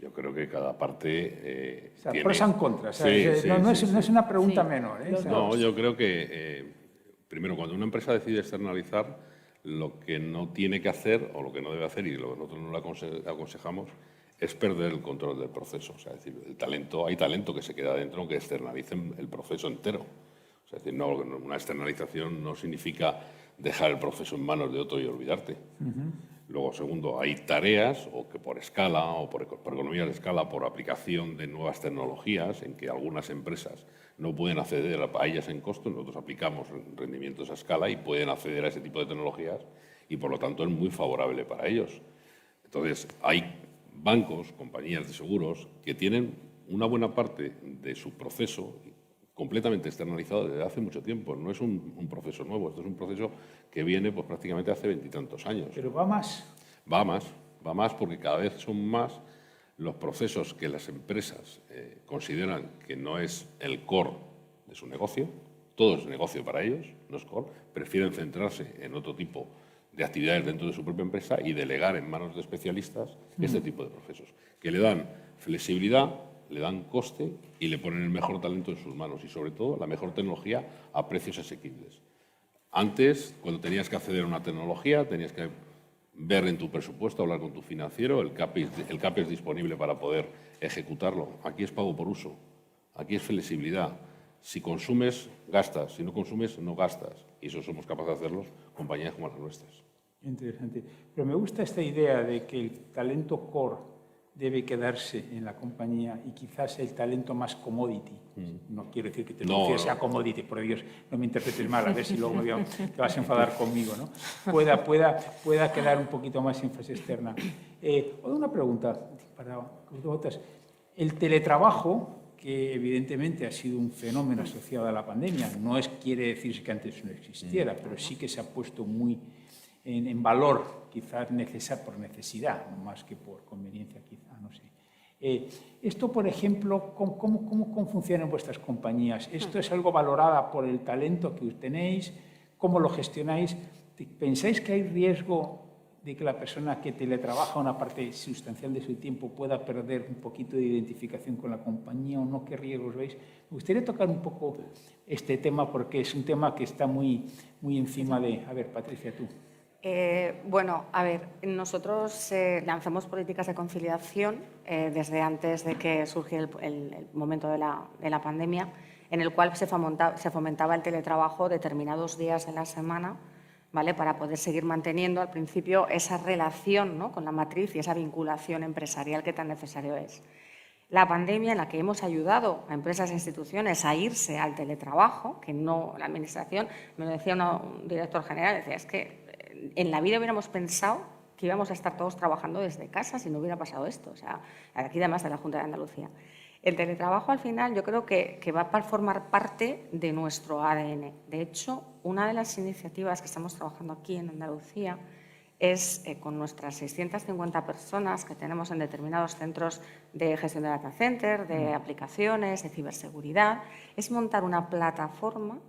Yo creo que cada parte tiene... Pros y contras. Sí, no es una pregunta menor. No, yo creo que, primero, cuando una empresa decide externalizar, lo que no tiene que hacer, o lo que no debe hacer, y lo que nosotros no le aconsejamos, es perder el control del proceso. O sea, es decir, hay talento que se queda dentro, que externalicen el proceso entero. O sea, es decir, no, una externalización no significa dejar el proceso en manos de otro y olvidarte. Luego, segundo, hay tareas, o que por escala, o por economía de escala, por aplicación de nuevas tecnologías, en que algunas empresas no pueden acceder a ellas en costo, nosotros aplicamos rendimientos a escala y pueden acceder a ese tipo de tecnologías y, por lo tanto, es muy favorable para ellos. Entonces, hay bancos, compañías de seguros, que tienen una buena parte de su proceso completamente externalizado desde hace mucho tiempo. No es un proceso nuevo, esto es un proceso que viene pues, prácticamente hace 20 y tantos años. ¿Pero va más? Va más porque cada vez son más los procesos que las empresas consideran que no es el core de su negocio. Todo es negocio para ellos, no es core. Prefieren centrarse en otro tipo de actividades dentro de su propia empresa y delegar en manos de especialistas este tipo de procesos, que le dan flexibilidad, le dan coste y le ponen el mejor talento en sus manos y, sobre todo, la mejor tecnología a precios asequibles. Antes, cuando tenías que acceder a una tecnología, tenías que ver en tu presupuesto, hablar con tu financiero, el CAPEX disponible para poder ejecutarlo. Aquí es pago por uso, aquí es flexibilidad. Si consumes, gastas. Si no consumes, no gastas. Y eso somos capaces de hacerlos compañías como las nuestras. Interesante. Pero me gusta esta idea de que el talento core debe quedarse en la compañía y quizás el talento más commodity. No quiero decir que tecnología sea commodity, por Dios, no me interpretes mal, a ver si luego te vas a enfadar conmigo, ¿no? Pueda quedar un poquito más en fase externa. Una pregunta para vosotras. El teletrabajo, que evidentemente ha sido un fenómeno asociado a la pandemia, quiere decir que antes no existiera, pero sí que se ha puesto muy en valor, quizás por necesidad, más que por conveniencia, quizá, no sé. Esto, por ejemplo, ¿cómo funciona en vuestras compañías? ¿Esto es algo valorado por el talento que tenéis? ¿Cómo lo gestionáis? ¿Pensáis que hay riesgo de que la persona que teletrabaja una parte sustancial de su tiempo pueda perder un poquito de identificación con la compañía o no? ¿Qué riesgos veis? Me gustaría tocar un poco este tema porque es un tema que está muy encima de... A ver, Patricia, tú. Bueno, a ver, nosotros lanzamos políticas de conciliación desde antes de que surgiera el momento de la pandemia, en el cual se fomentaba el teletrabajo determinados días de la semana, ¿vale? Para poder seguir manteniendo al principio esa relación, ¿no?, con la matriz y esa vinculación empresarial que tan necesario es. La pandemia, en la que hemos ayudado a empresas e instituciones a irse al teletrabajo, que no la Administración, me lo decía un director general, decía, es que en la vida hubiéramos pensado que íbamos a estar todos trabajando desde casa si no hubiera pasado esto, o sea, aquí además de la Junta de Andalucía. El teletrabajo al final yo creo que va a formar parte de nuestro ADN. De hecho, una de las iniciativas que estamos trabajando aquí en Andalucía es con nuestras 650 personas que tenemos en determinados centros de gestión de data center, de aplicaciones, de ciberseguridad, es montar una plataforma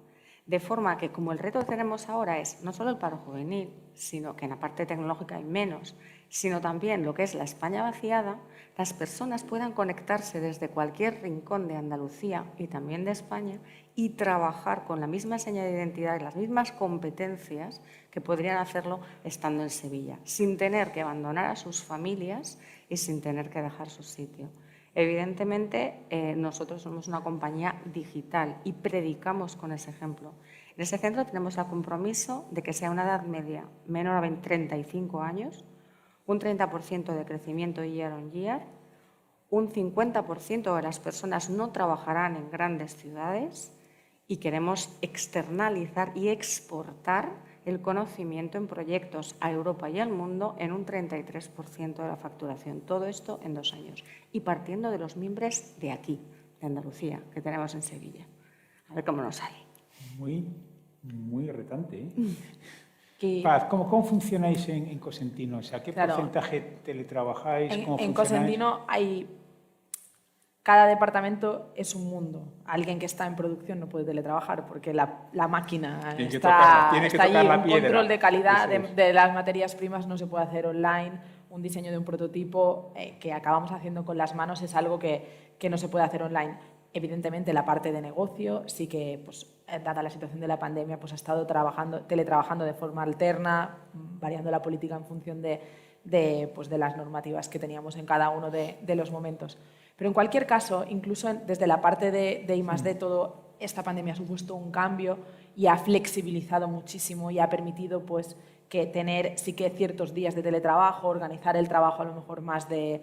de forma que, como el reto que tenemos ahora es no solo el paro juvenil, sino que en la parte tecnológica hay menos, sino también lo que es la España vaciada, las personas puedan conectarse desde cualquier rincón de Andalucía y también de España y trabajar con la misma seña de identidad y las mismas competencias que podrían hacerlo estando en Sevilla, sin tener que abandonar a sus familias y sin tener que dejar su sitio. Evidentemente, nosotros somos una compañía digital y predicamos con ese ejemplo. En ese centro tenemos el compromiso de que sea una edad media menor a 35 años, un 30% de crecimiento year on year, un 50% de las personas no trabajarán en grandes ciudades y queremos externalizar y exportar el conocimiento en proyectos a Europa y al mundo en un 33% de la facturación. Todo esto en 2 años. Y partiendo de los mimbres de aquí, de Andalucía, que tenemos en Sevilla. A ver cómo nos sale. Muy retante, ¿eh? Que, ¿Cómo funcionáis en Cosentino? O sea, ¿qué porcentaje teletrabajáis? En Cosentino hay... Cada departamento es un mundo. Alguien que está en producción no puede teletrabajar porque la máquina está allí. Un control de calidad de las materias primas no se puede hacer online. Un diseño de un prototipo que acabamos haciendo con las manos es algo que no se puede hacer online. Evidentemente, la parte de negocio sí que, pues, dada la situación de la pandemia, pues, ha estado teletrabajando de forma alterna, variando la política en función de las normativas que teníamos en cada uno de los momentos. Pero en cualquier caso, incluso desde la parte de I+D, esta pandemia ha supuesto un cambio y ha flexibilizado muchísimo y ha permitido, pues, que tener sí que ciertos días de teletrabajo, organizar el trabajo a lo mejor más de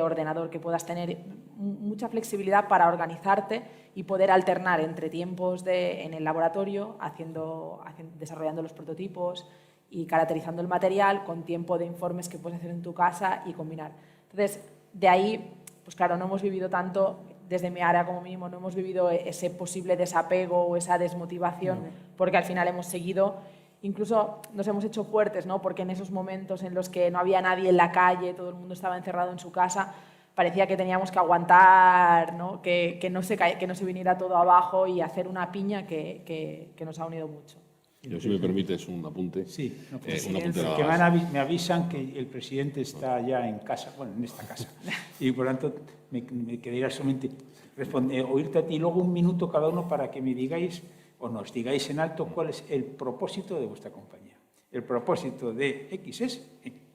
ordenador, que puedas tener mucha flexibilidad para organizarte y poder alternar entre tiempos en el laboratorio, desarrollando los prototipos y caracterizando el material con tiempo de informes que puedes hacer en tu casa y combinar. Entonces, de ahí, pues claro, no hemos vivido tanto, desde mi área como mínimo, no hemos vivido ese posible desapego o esa desmotivación, porque al final hemos seguido, incluso nos hemos hecho fuertes, ¿no? Porque en esos momentos en los que no había nadie en la calle, todo el mundo estaba encerrado en su casa, parecía que teníamos que aguantar, ¿no? Que no se viniera todo abajo y hacer una piña que nos ha unido mucho. Yo, si me permites, un apunte. Sí, un apunte que me avisan que el presidente está ya en casa, bueno, en esta casa. Y por lo tanto, me quedaría solamente oírte a ti y luego un minuto cada uno para que me digáis o nos digáis en alto cuál es el propósito de vuestra compañía. El propósito de X es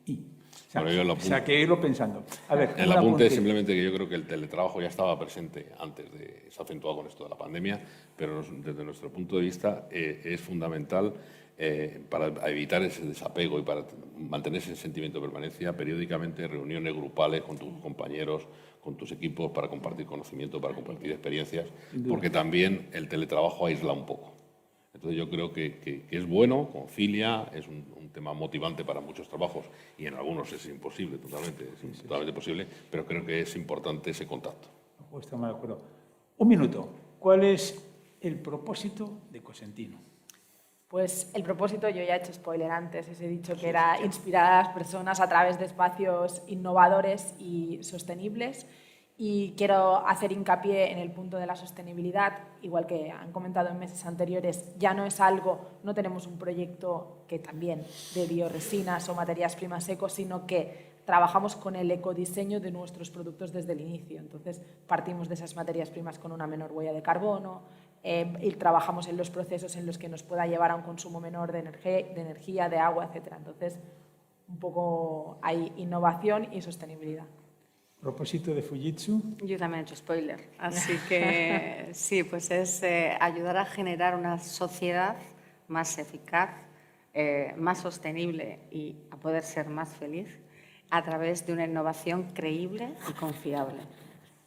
Y. O sea, que irlo pensando. A ver, el apunte es simplemente que yo creo que el teletrabajo ya estaba presente antes se ha acentuado con esto de la pandemia, pero desde nuestro punto de vista es fundamental para evitar ese desapego y para mantener ese sentimiento de permanencia, periódicamente reuniones grupales con tus compañeros, con tus equipos, para compartir conocimiento, para compartir experiencias, porque también el teletrabajo aísla un poco. Entonces yo creo que es bueno, concilia, es un tema motivante para muchos trabajos y en algunos es imposible, totalmente posible, pero creo que es importante ese contacto. Estamos de acuerdo. Un minuto. ¿Cuál es el propósito de Cosentino? Pues el propósito, yo ya he hecho spoiler antes, os he dicho que era inspirar a las personas a través de espacios innovadores y sostenibles Y quiero hacer hincapié en el punto de la sostenibilidad, igual que han comentado en meses anteriores, ya no es algo, no tenemos un proyecto que también de bioresinas o materias primas ecos, sino que trabajamos con el ecodiseño de nuestros productos desde el inicio. Entonces, partimos de esas materias primas con una menor huella de carbono y trabajamos en los procesos en los que nos pueda llevar a un consumo menor de energía, de agua, etc. Entonces, un poco hay innovación y sostenibilidad. Propósito de Fujitsu. Yo también he hecho spoiler, así que sí, pues es ayudar a generar una sociedad más eficaz, más sostenible y a poder ser más feliz a través de una innovación creíble y confiable.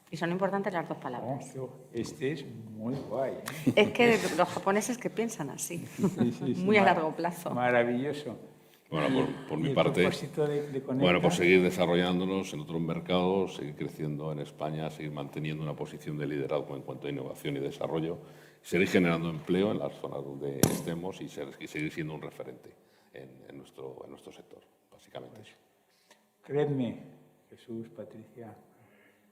Y son importantes las dos palabras. Este es muy guay. Es que los japoneses que piensan así, muy a largo plazo. Maravilloso. Bueno, por mi parte, bueno, pues seguir desarrollándonos en otros mercados, seguir creciendo en España, seguir manteniendo una posición de liderazgo en cuanto a innovación y desarrollo, seguir generando empleo en las zonas donde estemos y seguir siendo un referente en nuestro sector, básicamente. Creedme, Jesús, Patricia,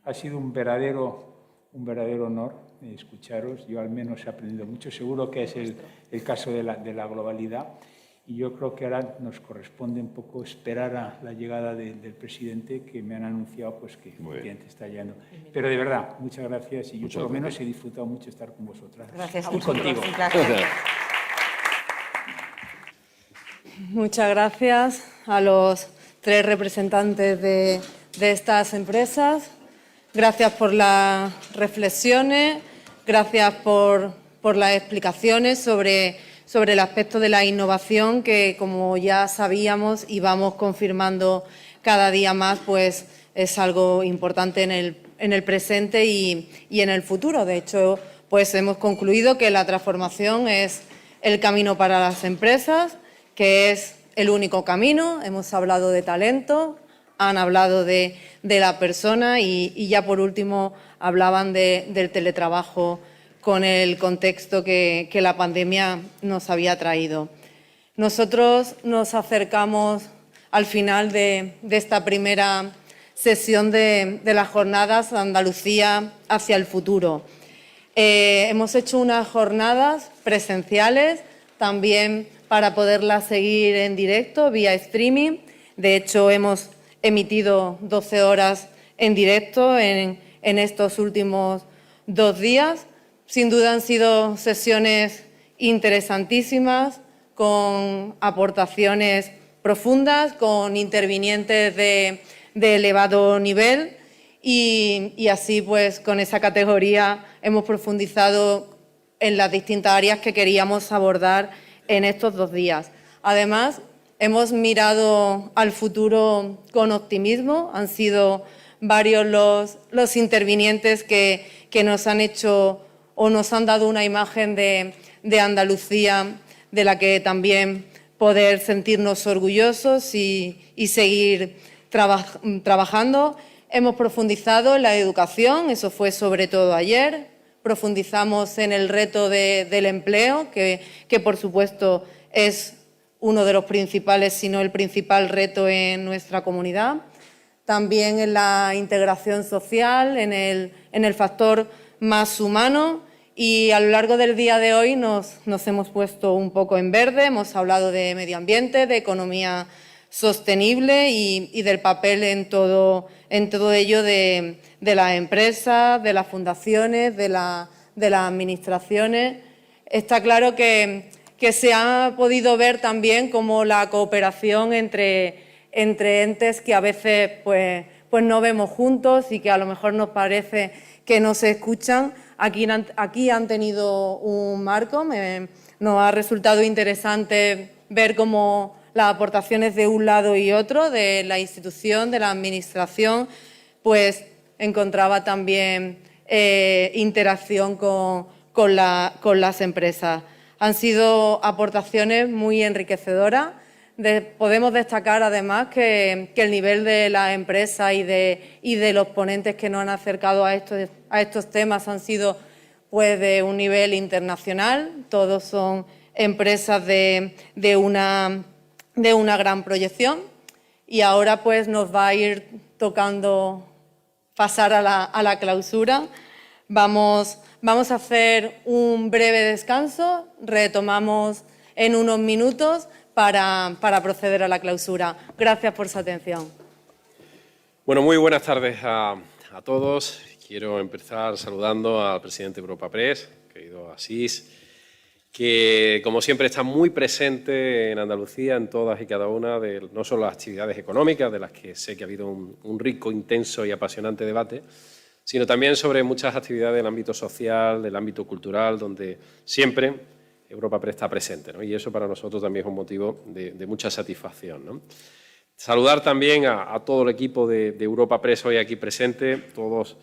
ha sido un verdadero honor escucharos. Yo al menos he aprendido mucho. Seguro que es el caso de la globalidad. Y yo creo que ahora nos corresponde un poco esperar a la llegada del presidente, que me han anunciado pues, que efectivamente está llegando. Pero de verdad, muchas gracias. Y yo por lo menos he disfrutado mucho estar con vosotras. Gracias y contigo. Muchas gracias a los 3 representantes de estas empresas. Gracias por las reflexiones, gracias por las explicaciones sobre el aspecto de la innovación que, como ya sabíamos y vamos confirmando cada día más, pues es algo importante en el presente y en el futuro. De hecho, pues hemos concluido que la transformación es el camino para las empresas, que es el único camino. Hemos hablado de talento, han hablado de la persona y ya por último hablaban del teletrabajo con el contexto que la pandemia nos había traído. Nosotros nos acercamos al final de esta primera sesión de las jornadas Andalucía hacia el futuro. Hemos hecho unas jornadas presenciales también para poderlas seguir en directo vía streaming. De hecho, hemos emitido 12 horas en directo en estos últimos 2 días. Sin duda han sido sesiones interesantísimas, con aportaciones profundas, con intervinientes de elevado nivel y así, pues, con esa categoría hemos profundizado en las distintas áreas que queríamos abordar en estos 2 días. Además, hemos mirado al futuro con optimismo. Han sido varios los intervinientes que nos han hecho o nos han dado una imagen de Andalucía de la que también poder sentirnos orgullosos y seguir trabajando. Hemos profundizado en la educación, eso fue sobre todo ayer. Profundizamos en el reto del empleo, que por supuesto es uno de los principales, si no el principal reto en nuestra comunidad. También en la integración social, en el factor más humano, y a lo largo del día de hoy nos hemos puesto un poco en verde. Hemos hablado de medio ambiente, de economía sostenible y del papel en todo ello de las empresas, de las fundaciones, de las administraciones. Está claro que se ha podido ver también como la cooperación entre entes que a veces pues no vemos juntos y que a lo mejor nos parece que no se escuchan. Aquí han tenido un marco. Nos ha resultado interesante ver cómo las aportaciones de un lado y otro, de la institución, de la administración, pues encontraba también interacción con las empresas. Han sido aportaciones muy enriquecedoras. Podemos destacar además que el nivel de las empresas y de los ponentes que nos han acercado a estos temas han sido pues de un nivel internacional. Todos son empresas de una gran proyección y ahora pues nos va a ir tocando pasar a la clausura. Vamos a hacer un breve descanso, retomamos en unos minutos para proceder a la clausura. Gracias por su atención. Bueno, muy buenas tardes a todos. Quiero empezar saludando al presidente de Europa Press, querido Asís, que como siempre está muy presente en Andalucía en todas y cada una de no solo las actividades económicas, de las que sé que ha habido un rico, intenso y apasionante debate, sino también sobre muchas actividades del ámbito social, del ámbito cultural, donde siempre Europa Press está presente, ¿no? Y eso para nosotros también es un motivo de mucha satisfacción, ¿no? Saludar también a todo el equipo de Europa Press hoy aquí presente. Todos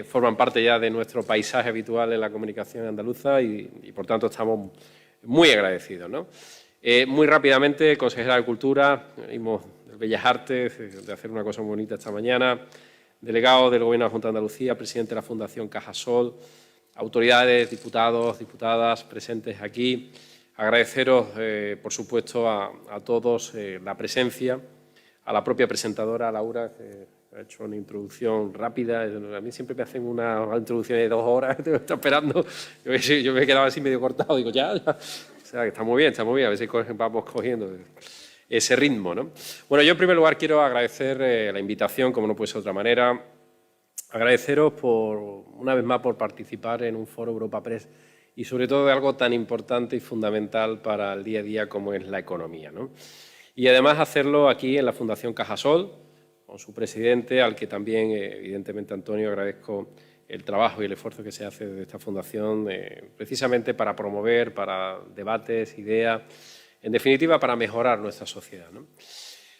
forman parte ya de nuestro paisaje habitual en la comunicación andaluza y por tanto estamos muy agradecidos, ¿no? Muy rápidamente, consejera de Cultura, venimos de Bellas Artes, de hacer una cosa muy bonita esta mañana, delegado del Gobierno de la Junta de Andalucía, presidente de la Fundación Cajasol, autoridades, diputados, diputadas presentes aquí. Agradeceros, por supuesto, a todos la presencia, a la propia presentadora, Laura, que ha hecho una introducción rápida. A mí siempre me hacen una introducción de 2 horas, te está esperando. Yo me quedaba así medio cortado, digo, ya. O sea, que está muy bien, a ver si vamos cogiendo ese ritmo, ¿no? Bueno, yo en primer lugar quiero agradecer la invitación, como no puede ser de otra manera. Agradeceros una vez más por participar en un foro Europa Press y sobre todo de algo tan importante y fundamental para el día a día como es la economía, ¿no? Y además hacerlo aquí en la Fundación Cajasol, con su presidente, al que también, evidentemente, Antonio, agradezco el trabajo y el esfuerzo que se hace desde esta fundación, precisamente para promover, para debates, ideas, en definitiva, para mejorar nuestra sociedad, ¿no?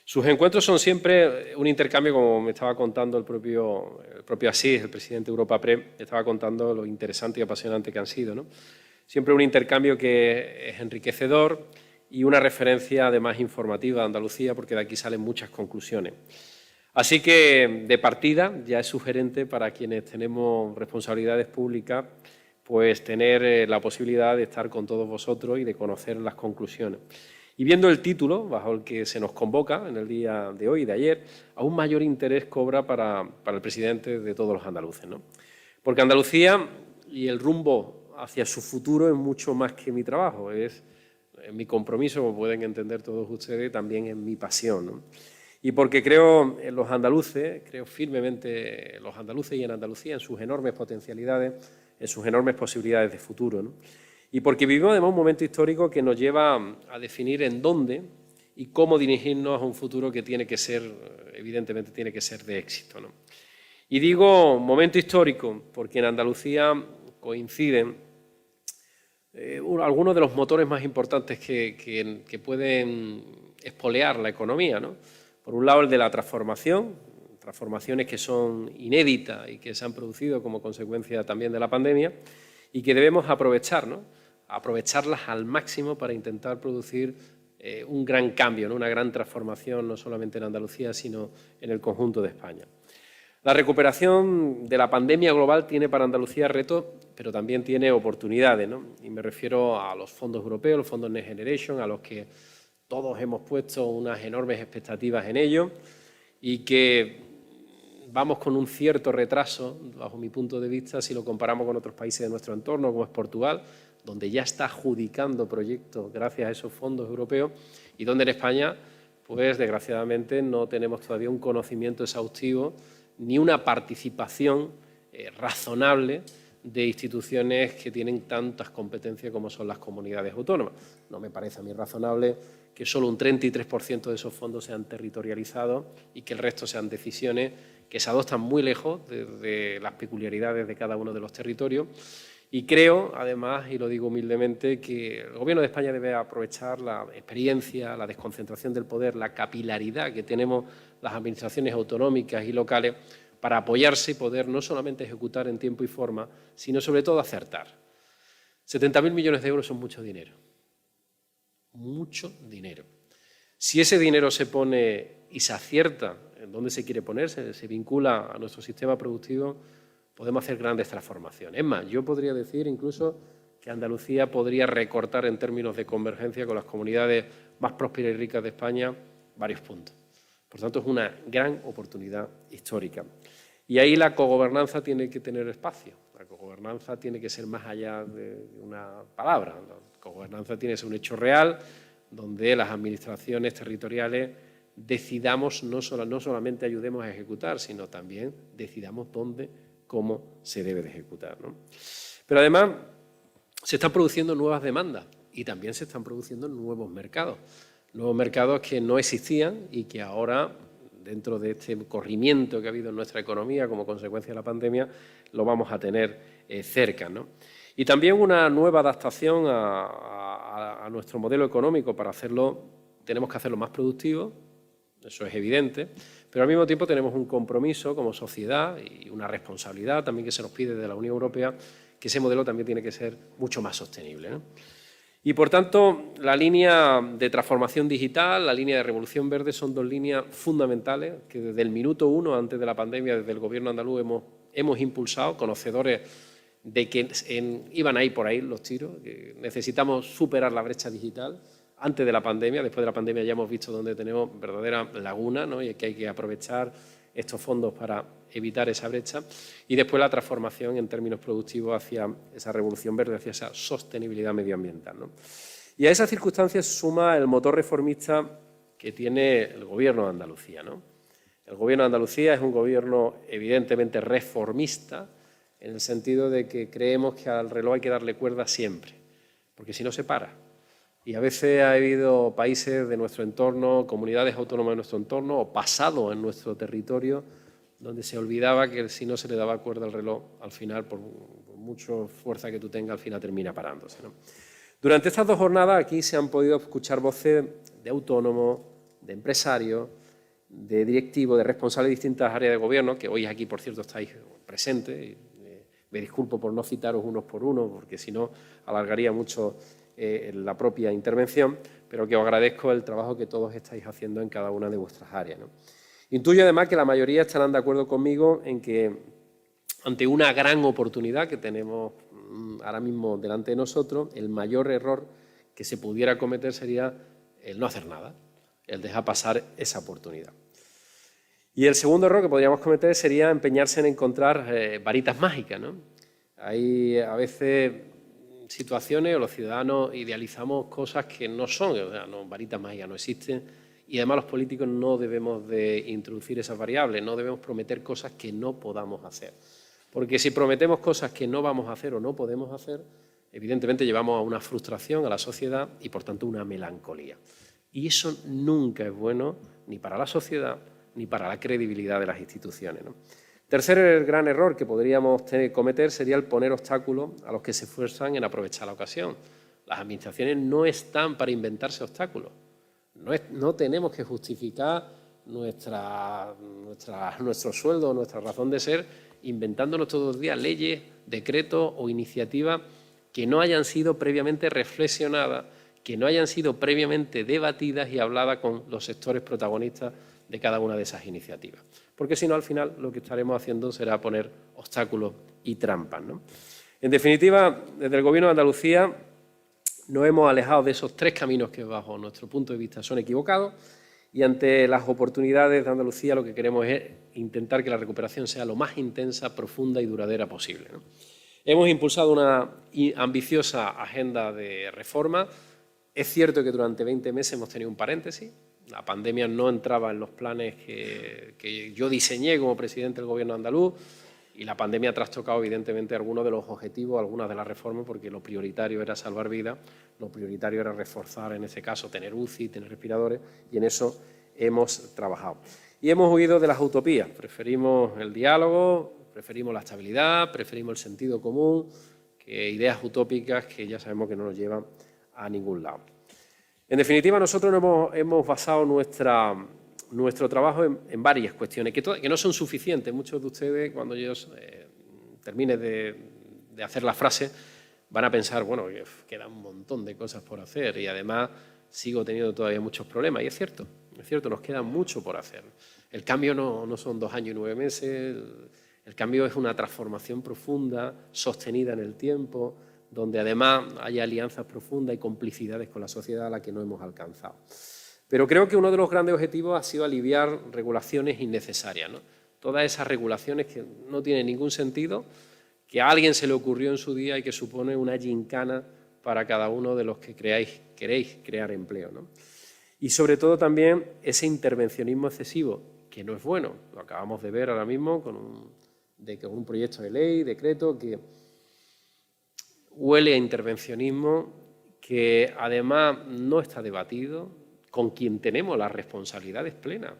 Sus encuentros son siempre un intercambio, como me estaba contando el propio Asís, el presidente de Europa Press, estaba contando lo interesante y apasionante que han sido, ¿no? Siempre un intercambio que es enriquecedor y una referencia además informativa de Andalucía, porque de aquí salen muchas conclusiones. Así que, de partida, ya es sugerente para quienes tenemos responsabilidades públicas, pues tener la posibilidad de estar con todos vosotros y de conocer las conclusiones. Y viendo el título, bajo el que se nos convoca en el día de hoy y de ayer, aún mayor interés cobra para el presidente de todos los andaluces, ¿no? Porque Andalucía y el rumbo hacia su futuro es mucho más que mi trabajo, es mi compromiso, como pueden entender todos ustedes, también es mi pasión, ¿no? Y porque creo en los andaluces, creo firmemente en los andaluces y en Andalucía, en sus enormes potencialidades, en sus enormes posibilidades de futuro, ¿no? Y porque vivimos además un momento histórico que nos lleva a definir en dónde y cómo dirigirnos a un futuro que tiene que ser, evidentemente, tiene que ser de éxito, ¿no? Y digo momento histórico porque en Andalucía coinciden algunos de los motores más importantes que pueden espolear la economía, ¿no? Por un lado, el de la transformación, transformaciones que son inéditas y que se han producido como consecuencia también de la pandemia y que debemos aprovechar, ¿no? Aprovecharlas al máximo para intentar producir un gran cambio, ¿no? Una gran transformación, no solamente en Andalucía, sino en el conjunto de España. La recuperación de la pandemia global tiene para Andalucía retos, pero también tiene oportunidades, ¿no? Y me refiero a los fondos europeos, los fondos Next Generation, a los que todos hemos puesto unas enormes expectativas en ellos y que vamos con un cierto retraso, bajo mi punto de vista, si lo comparamos con otros países de nuestro entorno, como es Portugal, donde ya está adjudicando proyectos gracias a esos fondos europeos y donde en España, pues desgraciadamente, no tenemos todavía un conocimiento exhaustivo ni una participación razonable de instituciones que tienen tantas competencias como son las comunidades autónomas. No me parece a mí razonable que solo un 33% de esos fondos sean territorializados y que el resto sean decisiones que se adoptan muy lejos de las peculiaridades de cada uno de los territorios. Y creo, además, y lo digo humildemente, que el Gobierno de España debe aprovechar la experiencia, la desconcentración del poder, la capilaridad que tenemos las administraciones autonómicas y locales para apoyarse y poder no solamente ejecutar en tiempo y forma, sino sobre todo acertar. 70.000 millones de euros son mucho dinero. Mucho dinero. Si ese dinero se pone y se acierta en dónde se quiere poner, se vincula a nuestro sistema productivo, podemos hacer grandes transformaciones. Es más, yo podría decir incluso que Andalucía podría recortar en términos de convergencia con las comunidades más prósperas y ricas de España varios puntos. Por tanto, es una gran oportunidad histórica. Y ahí la cogobernanza tiene que tener espacio. La cogobernanza tiene que ser más allá de una palabra. La cogobernanza tiene que ser un hecho real donde las administraciones territoriales decidamos, no solamente ayudemos a ejecutar, sino también decidamos dónde, cómo se debe de ejecutar, ¿no? Pero además se están produciendo nuevas demandas y también se están produciendo nuevos mercados que no existían y que ahora, dentro de este corrimiento que ha habido en nuestra economía como consecuencia de la pandemia, lo vamos a tener cerca, ¿no? Y también una nueva adaptación a nuestro modelo económico. Para hacerlo tenemos que hacerlo más productivo, eso es evidente, pero al mismo tiempo tenemos un compromiso como sociedad y una responsabilidad también que se nos pide de la Unión Europea, que ese modelo también tiene que ser mucho más sostenible, ¿no? Y, por tanto, la línea de transformación digital, la línea de revolución verde son dos líneas fundamentales que desde el minuto 1, antes de la pandemia, desde el Gobierno andaluz hemos impulsado, conocedores de que iban a ir por ahí los tiros, que necesitamos superar la brecha digital antes de la pandemia. Después de la pandemia ya hemos visto dónde tenemos verdadera laguna, ¿no? Y que hay que aprovechar estos fondos para evitar esa brecha, y después la transformación en términos productivos hacia esa revolución verde, hacia esa sostenibilidad medioambiental, ¿no? Y a esas circunstancias suma el motor reformista que tiene el Gobierno de Andalucía, ¿no? El Gobierno de Andalucía es un gobierno evidentemente reformista, en el sentido de que creemos que al reloj hay que darle cuerda siempre, porque si no se para. Y a veces ha habido países de nuestro entorno, comunidades autónomas de nuestro entorno, o pasado en nuestro territorio, donde se olvidaba que si no se le daba cuerda al reloj, al final, por mucha fuerza que tú tengas, al final termina parándose, ¿no? Durante estas 2 jornadas aquí se han podido escuchar voces de autónomos, de empresarios, de directivos, de responsables de distintas áreas de gobierno, que hoy aquí, por cierto, estáis presentes. Me disculpo por no citaros unos por uno, porque si no alargaría mucho la propia intervención, pero que os agradezco el trabajo que todos estáis haciendo en cada una de vuestras áreas, ¿no? Intuyo además que la mayoría estarán de acuerdo conmigo en que ante una gran oportunidad que tenemos ahora mismo delante de nosotros, el mayor error que se pudiera cometer sería el no hacer nada, el dejar pasar esa oportunidad. Y el segundo error que podríamos cometer sería empeñarse en encontrar varitas mágicas, ¿no? Hay a veces situaciones o los ciudadanos idealizamos cosas que no son, o sea, no, varitas mágicas no existen, y además los políticos no debemos de introducir esas variables, no debemos prometer cosas que no podamos hacer. Porque si prometemos cosas que no vamos a hacer o no podemos hacer, evidentemente llevamos a una frustración a la sociedad y, por tanto, una melancolía. Y eso nunca es bueno ni para la sociedad ni para la credibilidad de las instituciones, ¿no? Tercer gran error que podríamos cometer sería el poner obstáculos a los que se esfuerzan en aprovechar la ocasión. Las administraciones no están para inventarse obstáculos. No tenemos que justificar nuestro sueldo, nuestra razón de ser, inventándonos todos los días leyes, decretos o iniciativas que no hayan sido previamente reflexionadas, que no hayan sido previamente debatidas y habladas con los sectores protagonistas de cada una de esas iniciativas. Porque si no, al final lo que estaremos haciendo será poner obstáculos y trampas, ¿no? En definitiva, desde el Gobierno de Andalucía nos hemos alejado de esos 3 caminos que, bajo nuestro punto de vista, son equivocados, y ante las oportunidades de Andalucía lo que queremos es intentar que la recuperación sea lo más intensa, profunda y duradera posible, ¿no? Hemos impulsado una ambiciosa agenda de reforma. Es cierto que durante 20 meses hemos tenido un paréntesis. La pandemia no entraba en los planes que yo diseñé como presidente del Gobierno andaluz, y la pandemia ha trastocado evidentemente algunos de los objetivos, algunas de las reformas, porque lo prioritario era salvar vidas, lo prioritario era reforzar, en ese caso, tener UCI, tener respiradores, y en eso hemos trabajado. Y hemos huido de las utopías. Preferimos el diálogo, preferimos la estabilidad, preferimos el sentido común, que ideas utópicas que ya sabemos que no nos llevan a ningún lado. En definitiva, nosotros hemos basado nuestro trabajo en varias cuestiones, que no son suficientes. Muchos de ustedes, cuando yo termine de hacer la frase, van a pensar, bueno, que queda un montón de cosas por hacer y además sigo teniendo todavía muchos problemas. Y es cierto, nos queda mucho por hacer. El cambio no son 2 años y 9 meses, el cambio es una transformación profunda, sostenida en el tiempo, donde además hay alianzas profundas y complicidades con la sociedad a la que no hemos alcanzado. Pero creo que uno de los grandes objetivos ha sido aliviar regulaciones innecesarias, ¿no? todas esas regulaciones que no tienen ningún sentido, que a alguien se le ocurrió en su día y que supone una gincana para cada uno de los que queréis crear empleo, ¿no? Y sobre todo también ese intervencionismo excesivo, que no es bueno. Lo acabamos de ver ahora mismo con un proyecto de ley, decreto, que huele a intervencionismo, que además no está debatido, con quien tenemos las responsabilidades plenas,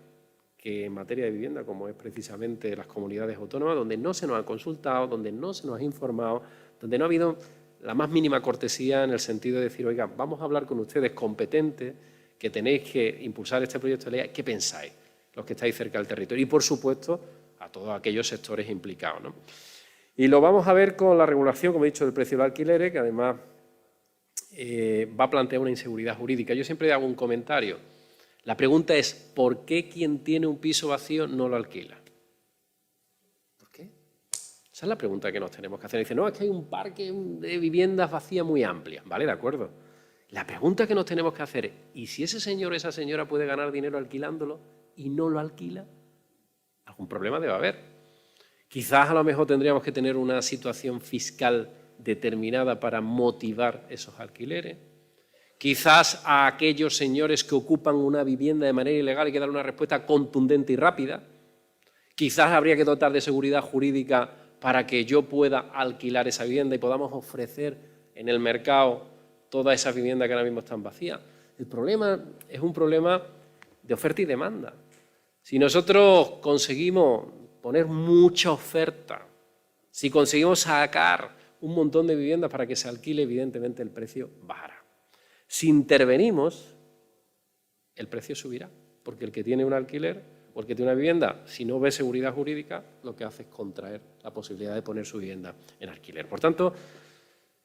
que en materia de vivienda, como es precisamente las comunidades autónomas, donde no se nos ha consultado, donde no se nos ha informado, donde no ha habido la más mínima cortesía en el sentido de decir, oiga, vamos a hablar con ustedes competentes, que tenéis que impulsar este proyecto de ley, ¿qué pensáis? Los que estáis cerca del territorio y, por supuesto, a todos aquellos sectores implicados, ¿no? Y lo vamos a ver con la regulación, como he dicho, del precio del alquiler, que además va a plantear una inseguridad jurídica. Yo siempre hago un comentario. La pregunta es, ¿por qué quien tiene un piso vacío no lo alquila? ¿Por qué? Esa es la pregunta que nos tenemos que hacer. Dice, no, es que hay un parque de viviendas vacías muy amplias. Vale, de acuerdo. La pregunta que nos tenemos que hacer es, ¿y si ese señor o esa señora puede ganar dinero alquilándolo y no lo alquila? Algún problema debe haber. Quizás a lo mejor tendríamos que tener una situación fiscal determinada para motivar esos alquileres. Quizás a aquellos señores que ocupan una vivienda de manera ilegal hay que dar una respuesta contundente y rápida. Quizás habría que dotar de seguridad jurídica para que yo pueda alquilar esa vivienda y podamos ofrecer en el mercado todas esas viviendas que ahora mismo están vacías. El problema es un problema de oferta y demanda. Si nosotros conseguimos poner mucha oferta, si conseguimos sacar un montón de viviendas para que se alquile, evidentemente el precio bajará. Si intervenimos, el precio subirá, porque el que tiene un alquiler o el que tiene una vivienda, si no ve seguridad jurídica, lo que hace es contraer la posibilidad de poner su vivienda en alquiler. Por tanto,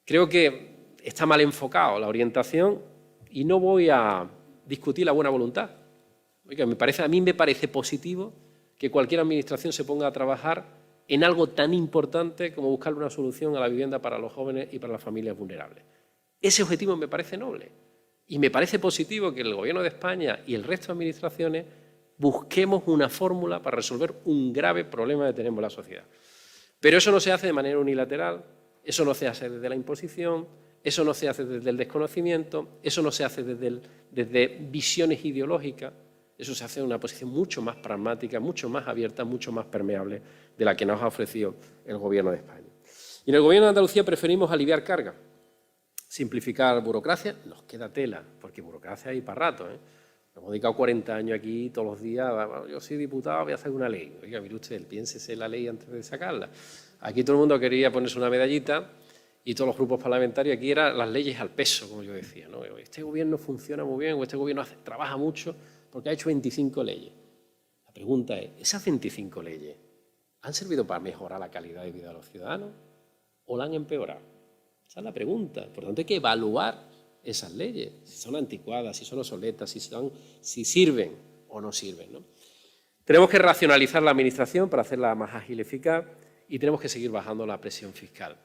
creo que está mal enfocado la orientación y no voy a discutir la buena voluntad. Oiga, a mí me parece positivo que cualquier administración se ponga a trabajar en algo tan importante como buscar una solución a la vivienda para los jóvenes y para las familias vulnerables. Ese objetivo me parece noble y me parece positivo que el Gobierno de España y el resto de administraciones busquemos una fórmula para resolver un grave problema que tenemos en la sociedad. Pero eso no se hace de manera unilateral, eso no se hace desde la imposición, eso no se hace desde el desconocimiento, eso no se hace desde visiones ideológicas, eso se hace en una posición mucho más pragmática, mucho más abierta, mucho más permeable de la que nos ha ofrecido el Gobierno de España. Y en el Gobierno de Andalucía preferimos aliviar cargas, simplificar burocracia, nos queda tela, porque burocracia hay para rato, ¿eh? Nos hemos dedicado 40 años aquí todos los días, yo soy diputado, voy a hacer una ley. Oiga, mire usted, piénsese la ley antes de sacarla. Aquí todo el mundo quería ponerse una medallita y todos los grupos parlamentarios, aquí eran las leyes al peso, como yo decía, ¿no? Este gobierno funciona muy bien o este gobierno trabaja mucho porque ha hecho 25 leyes. La pregunta es, ¿esas 25 leyes han servido para mejorar la calidad de vida de los ciudadanos o la han empeorado? Esa es la pregunta. Por tanto, hay que evaluar esas leyes, si son anticuadas, si son obsoletas, si sirven o no sirven, ¿no? Tenemos que racionalizar la administración para hacerla más ágil y eficaz y tenemos que seguir bajando la presión fiscal.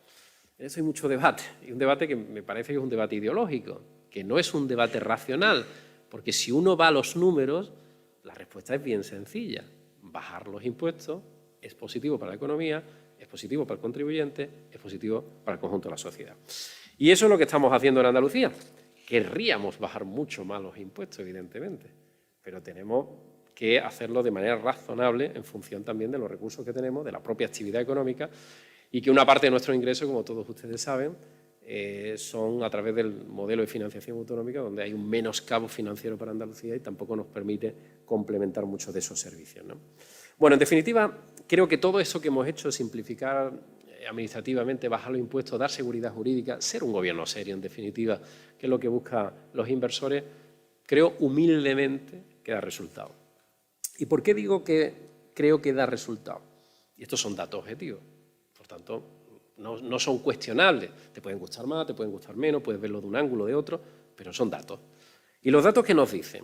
En eso hay mucho debate, y un debate que me parece que es un debate ideológico, que no es un debate racional, porque si uno va a los números, la respuesta es bien sencilla. Bajar los impuestos es positivo para la economía, es positivo para el contribuyente, es positivo para el conjunto de la sociedad. Y eso es lo que estamos haciendo en Andalucía. Querríamos bajar mucho más los impuestos, evidentemente, pero tenemos que hacerlo de manera razonable en función también de los recursos que tenemos, de la propia actividad económica, y que una parte de nuestros ingresos, como todos ustedes saben, son a través del modelo de financiación autonómica, donde hay un menoscabo financiero para Andalucía y tampoco nos permite complementar muchos de esos servicios, ¿no? Bueno, en definitiva, creo que todo eso que hemos hecho, simplificar administrativamente, bajar los impuestos, dar seguridad jurídica, ser un gobierno serio, en definitiva, que es lo que buscan los inversores, creo humildemente que da resultado. ¿Y por qué digo que creo que da resultado? Y estos son datos objetivos, por tanto, no son cuestionables. Te pueden gustar más, te pueden gustar menos, puedes verlo de un ángulo o de otro, pero son datos. ¿Y los datos qué nos dicen?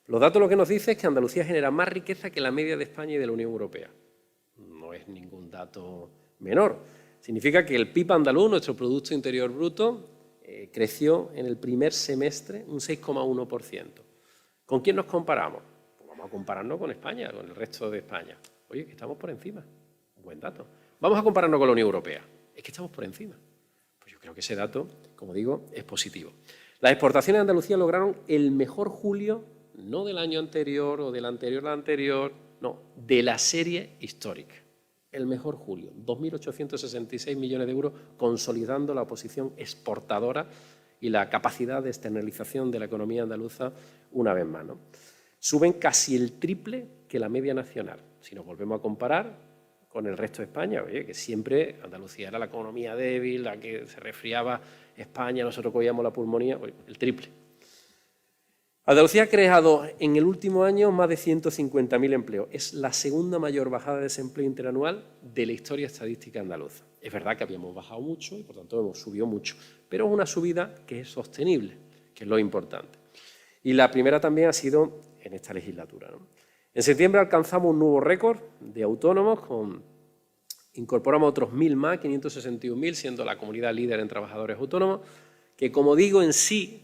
Los datos lo que nos dicen es que Andalucía genera más riqueza que la media de España y de la Unión Europea. No es ningún dato menor. Significa que el PIB andaluz, nuestro Producto Interior Bruto, creció en el primer semestre un 6,1%. ¿Con quién nos comparamos? Pues vamos a compararnos con España, con el resto de España. Oye, que estamos por encima. Un buen dato. Vamos a compararnos con la Unión Europea. Es que estamos por encima. Pues yo creo que ese dato, como digo, es positivo. Las exportaciones de Andalucía lograron el mejor julio, no del año anterior o del anterior al anterior, no, de la serie histórica. El mejor julio, 2.866 millones de euros, consolidando la posición exportadora y la capacidad de externalización de la economía andaluza una vez más, ¿no? Suben casi el triple que la media nacional. Si nos volvemos a comparar con el resto de España, oye, que siempre Andalucía era la economía débil, la que se resfriaba España, nosotros cogíamos la pulmonía, oye, el triple. Andalucía ha creado en el último año más de 150.000 empleos. Es la segunda mayor bajada de desempleo interanual de la historia estadística andaluza. Es verdad que habíamos bajado mucho y por tanto hemos subido mucho, pero es una subida que es sostenible, que es lo importante. Y la primera también ha sido en esta legislatura, ¿no? En septiembre alcanzamos un nuevo récord de autónomos, incorporamos otros 1.000 más, 561.000, siendo la comunidad líder en trabajadores autónomos, que como digo en sí,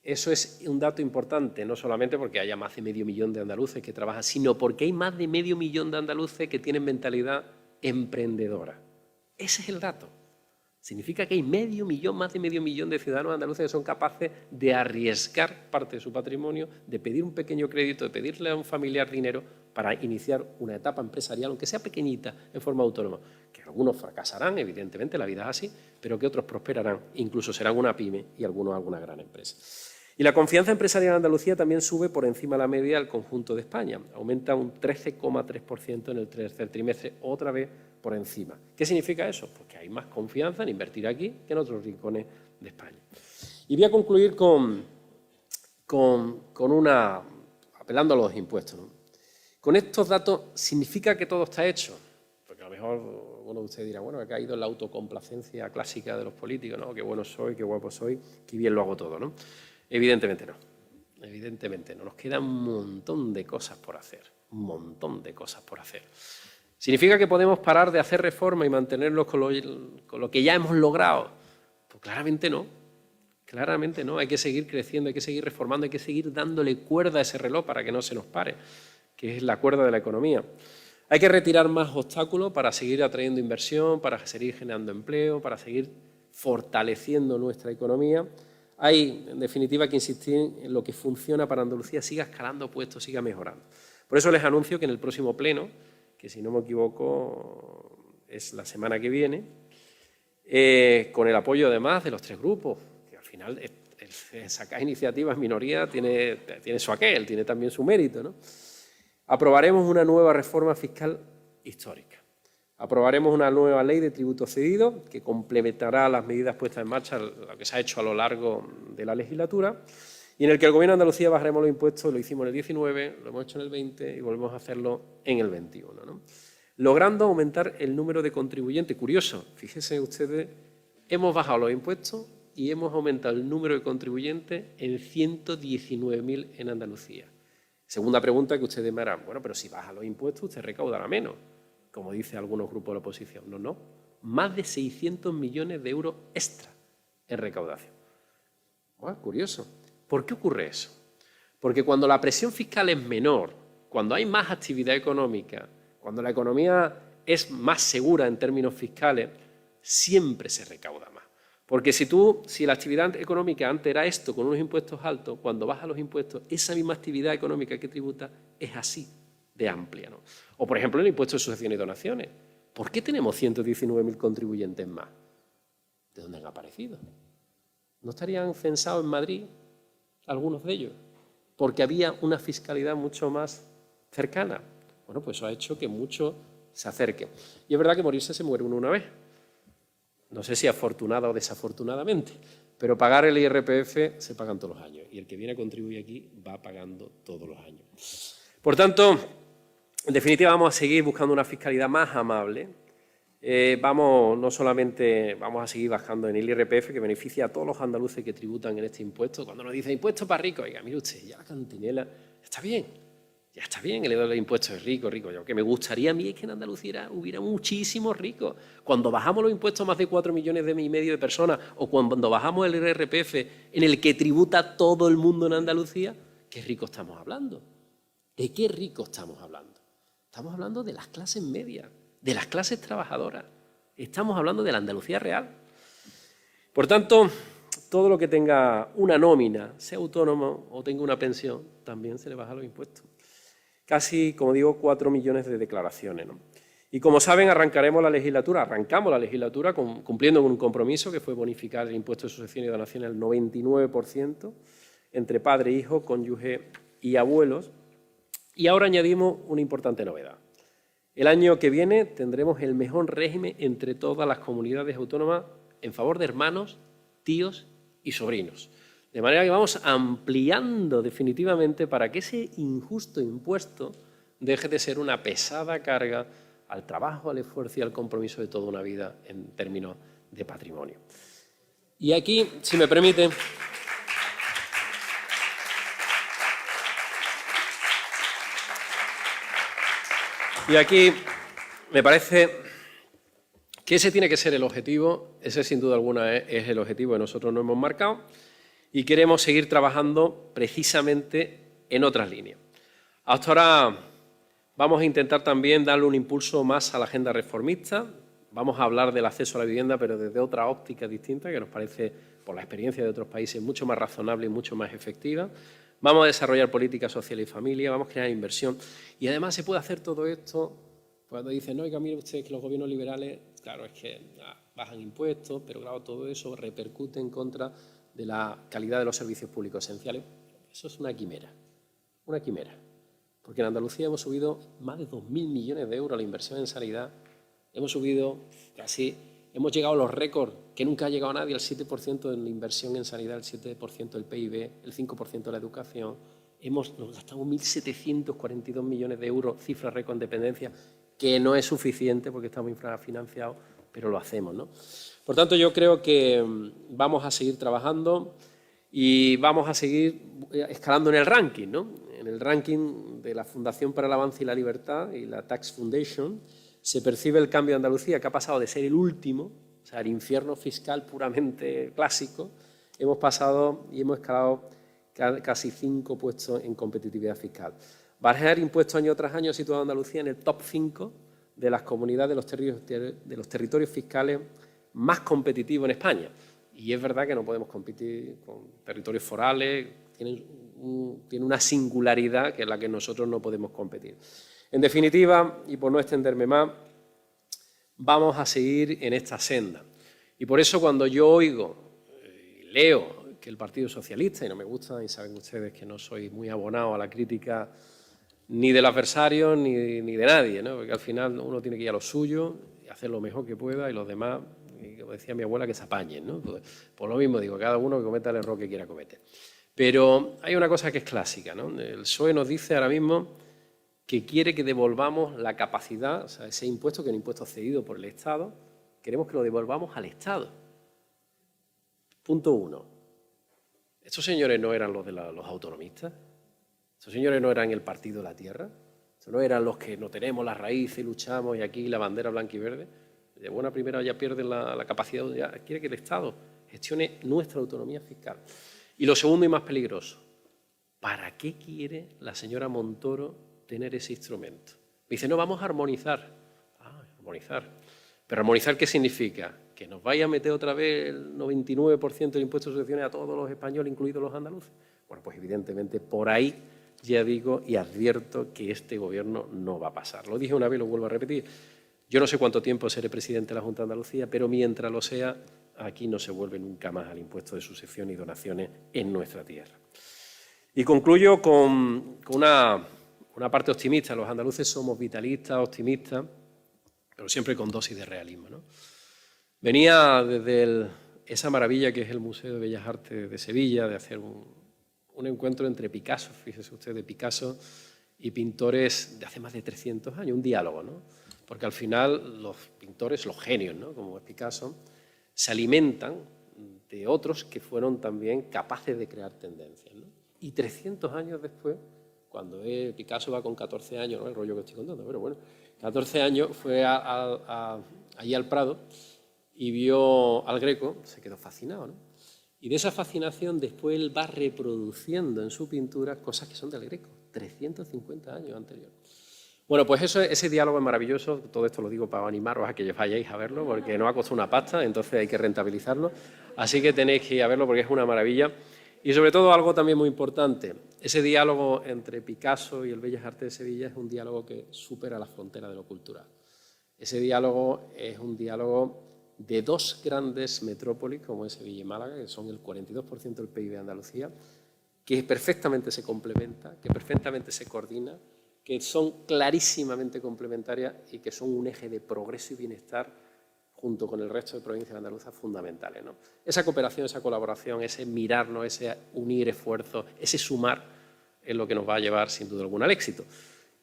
eso es un dato importante, no solamente porque haya más de 500.000 de andaluces que trabajan, sino porque hay más de 500.000 de andaluces que tienen mentalidad emprendedora. Ese es el dato. Significa que hay más de 500.000 de ciudadanos andaluces que son capaces de arriesgar parte de su patrimonio, de pedir un pequeño crédito, de pedirle a un familiar dinero para iniciar una etapa empresarial, aunque sea pequeñita, en forma autónoma. Que algunos fracasarán, evidentemente, la vida es así, pero que otros prosperarán, incluso serán una pyme y algunos alguna gran empresa. Y la confianza empresarial en Andalucía también sube por encima de la media del conjunto de España. Aumenta un 13,3% en el tercer trimestre, otra vez por encima. ¿Qué significa eso? Pues que hay más confianza en invertir aquí que en otros rincones de España. Y voy a concluir apelando a los impuestos, ¿no? Con estos datos, ¿significa que todo está hecho? Porque a lo mejor uno de ustedes dirá, bueno, ha caído en la autocomplacencia clásica de los políticos, ¿no? Qué bueno soy, qué guapo soy, qué bien lo hago todo, ¿no? Evidentemente no. Evidentemente no. Nos queda un montón de cosas por hacer. Un montón de cosas por hacer. ¿Significa que podemos parar de hacer reformas y mantenernos con lo que ya hemos logrado? Pues claramente no. Claramente no. Hay que seguir creciendo, hay que seguir reformando, hay que seguir dándole cuerda a ese reloj para que no se nos pare, que es la cuerda de la economía. Hay que retirar más obstáculos para seguir atrayendo inversión, para seguir generando empleo, para seguir fortaleciendo nuestra economía. Hay, en definitiva, que insistir en lo que funciona para Andalucía, siga escalando puestos, siga mejorando. Por eso les anuncio que en el próximo pleno, que si no me equivoco es la semana que viene, con el apoyo además de los tres grupos, que al final sacar iniciativas minoría tiene su aquel, tiene también su mérito, ¿no? Aprobaremos una nueva reforma fiscal histórica. Aprobaremos una nueva ley de tributo cedido que complementará las medidas puestas en marcha, lo que se ha hecho a lo largo de la legislatura, y en el que el Gobierno de Andalucía bajaremos los impuestos, lo hicimos en el 19, lo hemos hecho en el 20 y volvemos a hacerlo en el 21, ¿no? Logrando aumentar el número de contribuyentes. Curioso, fíjense ustedes, hemos bajado los impuestos y hemos aumentado el número de contribuyentes en 119.000 en Andalucía. Segunda pregunta que ustedes me harán, bueno, pero si baja los impuestos usted recaudará menos, como dicen algunos grupos de la oposición. No, no, más de 600 millones de euros extra en recaudación. Bueno, curioso. ¿Por qué ocurre eso? Porque cuando la presión fiscal es menor, cuando hay más actividad económica, cuando la economía es más segura en términos fiscales, siempre se recauda más. Porque si la actividad económica antes era esto, con unos impuestos altos, cuando baja los impuestos, esa misma actividad económica que tributa es así de amplia, ¿no? O, por ejemplo, el impuesto de sucesiones y donaciones. ¿Por qué tenemos 119.000 contribuyentes más? ¿De dónde han aparecido? ¿No estarían censados en Madrid algunos de ellos? Porque había una fiscalidad mucho más cercana. Bueno, pues eso ha hecho que muchos se acerquen. Y es verdad que morirse se muere uno una vez. No sé si afortunada o desafortunadamente, pero pagar el IRPF se pagan todos los años y el que viene a contribuir aquí va pagando todos los años. Por tanto, en definitiva vamos a seguir buscando una fiscalidad más amable. No solamente vamos a seguir bajando en el IRPF, que beneficia a todos los andaluces que tributan en este impuesto. Cuando nos dicen impuesto para ricos, oiga, mire usted, ya la cantinela está bien. Ya está bien el de los impuestos es rico. Lo que me gustaría a mí es que en Andalucía hubiera muchísimos ricos. Cuando bajamos los impuestos a más de 4,5 millones de personas o cuando bajamos el IRPF en el que tributa todo el mundo en Andalucía, ¿qué rico estamos hablando? ¿De qué rico estamos hablando? Estamos hablando de las clases medias, de las clases trabajadoras. Estamos hablando de la Andalucía real. Por tanto, todo lo que tenga una nómina, sea autónomo o tenga una pensión, también se le baja los impuestos. Casi, como digo, 4 millones de declaraciones, ¿no? Y como saben, arrancamos la legislatura cumpliendo con un compromiso que fue bonificar el impuesto de sucesión y donación al 99% entre padre, hijo, cónyuge y abuelos. Y ahora añadimos una importante novedad. El año que viene tendremos el mejor régimen entre todas las comunidades autónomas en favor de hermanos, tíos y sobrinos. De manera que vamos ampliando definitivamente para que ese injusto impuesto deje de ser una pesada carga al trabajo, al esfuerzo y al compromiso de toda una vida en términos de patrimonio. Y aquí, si me permite, me parece que ese tiene que ser el objetivo, ese sin duda alguna es el objetivo que nosotros nos hemos marcado y queremos seguir trabajando precisamente en otras líneas. Hasta ahora vamos a intentar también darle un impulso más a la agenda reformista, vamos a hablar del acceso a la vivienda pero desde otra óptica distinta que nos parece, por la experiencia de otros países, mucho más razonable y mucho más efectiva. Vamos a desarrollar política social y familia, vamos a crear inversión y además se puede hacer todo esto cuando dicen, no, oiga, mire usted que los gobiernos liberales, claro, es que bajan impuestos, pero claro, todo eso repercute en contra de la calidad de los servicios públicos esenciales. Eso es una quimera, porque en Andalucía hemos subido más de 2.000 millones de euros a la inversión en sanidad, hemos llegado a los récords que nunca ha llegado a nadie, al 7% en la inversión en sanidad, el 7% del PIB, el 5% de la educación, nos gastamos 1.742 millones de euros, cifra récord en dependencia, que no es suficiente porque estamos infrafinanciados, pero lo hacemos, ¿no? Por tanto, yo creo que vamos a seguir trabajando y vamos a seguir escalando en el ranking, ¿no? En el ranking de la Fundación para el Avance y la Libertad y la Tax Foundation se percibe el cambio de Andalucía, que ha pasado de ser el último, o sea, el infierno fiscal puramente clásico, hemos pasado y hemos escalado casi 5 puestos en competitividad fiscal. Bajar impuestos año tras año ha situado a Andalucía en el top 5 de las comunidades de los territorios fiscales más competitivos en España. Y es verdad que no podemos competir con territorios forales, tienen una singularidad que es la que nosotros no podemos competir. En definitiva, y por no extenderme más, vamos a seguir en esta senda. Y por eso cuando yo oigo y leo que el Partido Socialista, y no me gusta, y saben ustedes que no soy muy abonado a la crítica ni del adversario ni de nadie, ¿no? Porque al final uno tiene que ir a lo suyo y hacer lo mejor que pueda y los demás, como decía mi abuela, que se apañen, ¿no? Por lo mismo digo, cada uno que cometa el error que quiera cometer. Pero hay una cosa que es clásica, ¿no? El PSOE nos dice ahora mismo que quiere que devolvamos la capacidad, o sea, ese impuesto, que es un impuesto cedido por el Estado, queremos que lo devolvamos al Estado. Punto 1. ¿Estos señores no eran los de los autonomistas? ¿Estos señores no eran el Partido de la Tierra? ¿Estos no eran los que no tenemos las raíces y luchamos y aquí la bandera blanca y verde? De buena primera ya pierden la capacidad, ya quiere que el Estado gestione nuestra autonomía fiscal. Y lo segundo y más peligroso, ¿para qué quiere la señora Montoro tener ese instrumento? Me dice, no, vamos a armonizar. Armonizar. ¿Pero armonizar qué significa? ¿Que nos vaya a meter otra vez el 99% del impuesto de sucesiones a todos los españoles, incluidos los andaluces? Bueno, pues evidentemente por ahí ya digo y advierto que este gobierno no va a pasar. Lo dije una vez y lo vuelvo a repetir. Yo no sé cuánto tiempo seré presidente de la Junta de Andalucía, pero mientras lo sea, aquí no se vuelve nunca más al impuesto de sucesión y donaciones en nuestra tierra. Y concluyo con una parte optimista. Los andaluces somos vitalistas, optimistas, pero siempre con dosis de realismo, ¿no? Venía desde esa maravilla que es el Museo de Bellas Artes de Sevilla, de hacer un encuentro entre Picasso, fíjese usted, de Picasso y pintores de hace más de 300 años, un diálogo, ¿no? Porque al final los pintores, los genios, ¿no?, como es Picasso, se alimentan de otros que fueron también capaces de crear tendencias, ¿no? Y 300 años después, cuando Picasso va con 14 años, ¿no?, el rollo que estoy contando, pero bueno, 14 años fue allí al Prado y vio al Greco, se quedó fascinado, ¿no? Y de esa fascinación después él va reproduciendo en su pintura cosas que son del Greco, 350 años anterior. Bueno, pues ese diálogo es maravilloso. Todo esto lo digo para animaros a que vayáis a verlo, porque nos ha costado una pasta, entonces hay que rentabilizarlo. Así que tenéis que ir a verlo porque es una maravilla. Y sobre todo algo también muy importante, ese diálogo entre Picasso y el Bellas Artes de Sevilla es un diálogo que supera la frontera de lo cultural. Ese diálogo es un diálogo de dos grandes metrópolis, como es Sevilla y Málaga, que son el 42% del PIB de Andalucía, que perfectamente se complementa, que perfectamente se coordina, que son clarísimamente complementarias y que son un eje de progreso y bienestar junto con el resto de provincias andaluzas fundamentales, ¿no? Esa cooperación, esa colaboración, ese mirarnos, ese unir esfuerzos, ese sumar es lo que nos va a llevar sin duda alguna al éxito.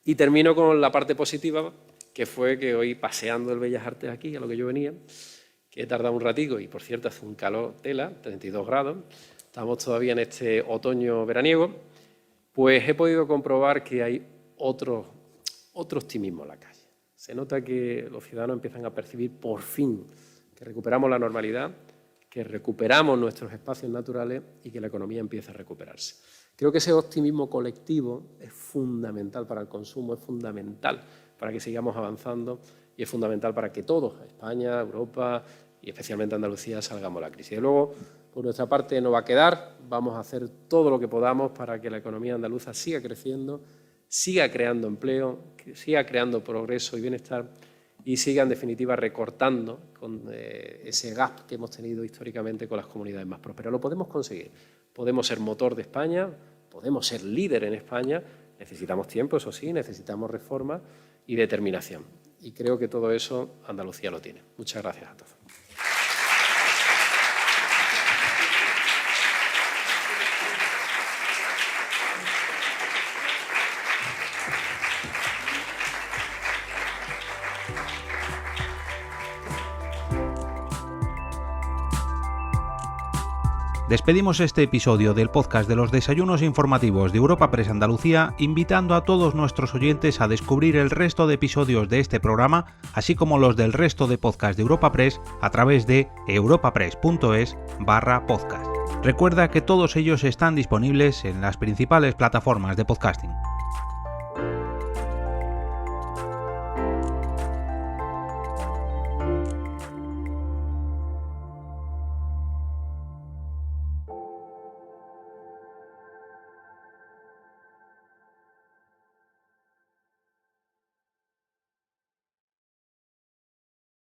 Y termino con la parte positiva, que fue que hoy paseando el Bellas Artes aquí, a lo que yo venía, que he tardado un ratico y por cierto hace un calor tela, 32 grados, estamos todavía en este otoño veraniego, pues he podido comprobar que hay otro optimismo en la calle. Se nota que los ciudadanos empiezan a percibir por fin que recuperamos la normalidad, que recuperamos nuestros espacios naturales y que la economía empieza a recuperarse. Creo que ese optimismo colectivo es fundamental para el consumo, es fundamental para que sigamos avanzando y es fundamental para que todos, España, Europa y especialmente Andalucía, salgamos de la crisis. Y luego, por nuestra parte, no va a quedar, vamos a hacer todo lo que podamos para que la economía andaluza siga creciendo, siga creando empleo, que siga creando progreso y bienestar y siga, en definitiva, recortando con ese gap que hemos tenido históricamente con las comunidades más prósperas. Lo podemos conseguir. Podemos ser motor de España, podemos ser líder en España. Necesitamos tiempo, eso sí, necesitamos reforma y determinación. Y creo que todo eso Andalucía lo tiene. Muchas gracias a todos. Despedimos este episodio del podcast de los desayunos informativos de Europa Press Andalucía, invitando a todos nuestros oyentes a descubrir el resto de episodios de este programa, así como los del resto de podcasts de Europa Press a través de europapress.es/podcast. Recuerda que todos ellos están disponibles en las principales plataformas de podcasting.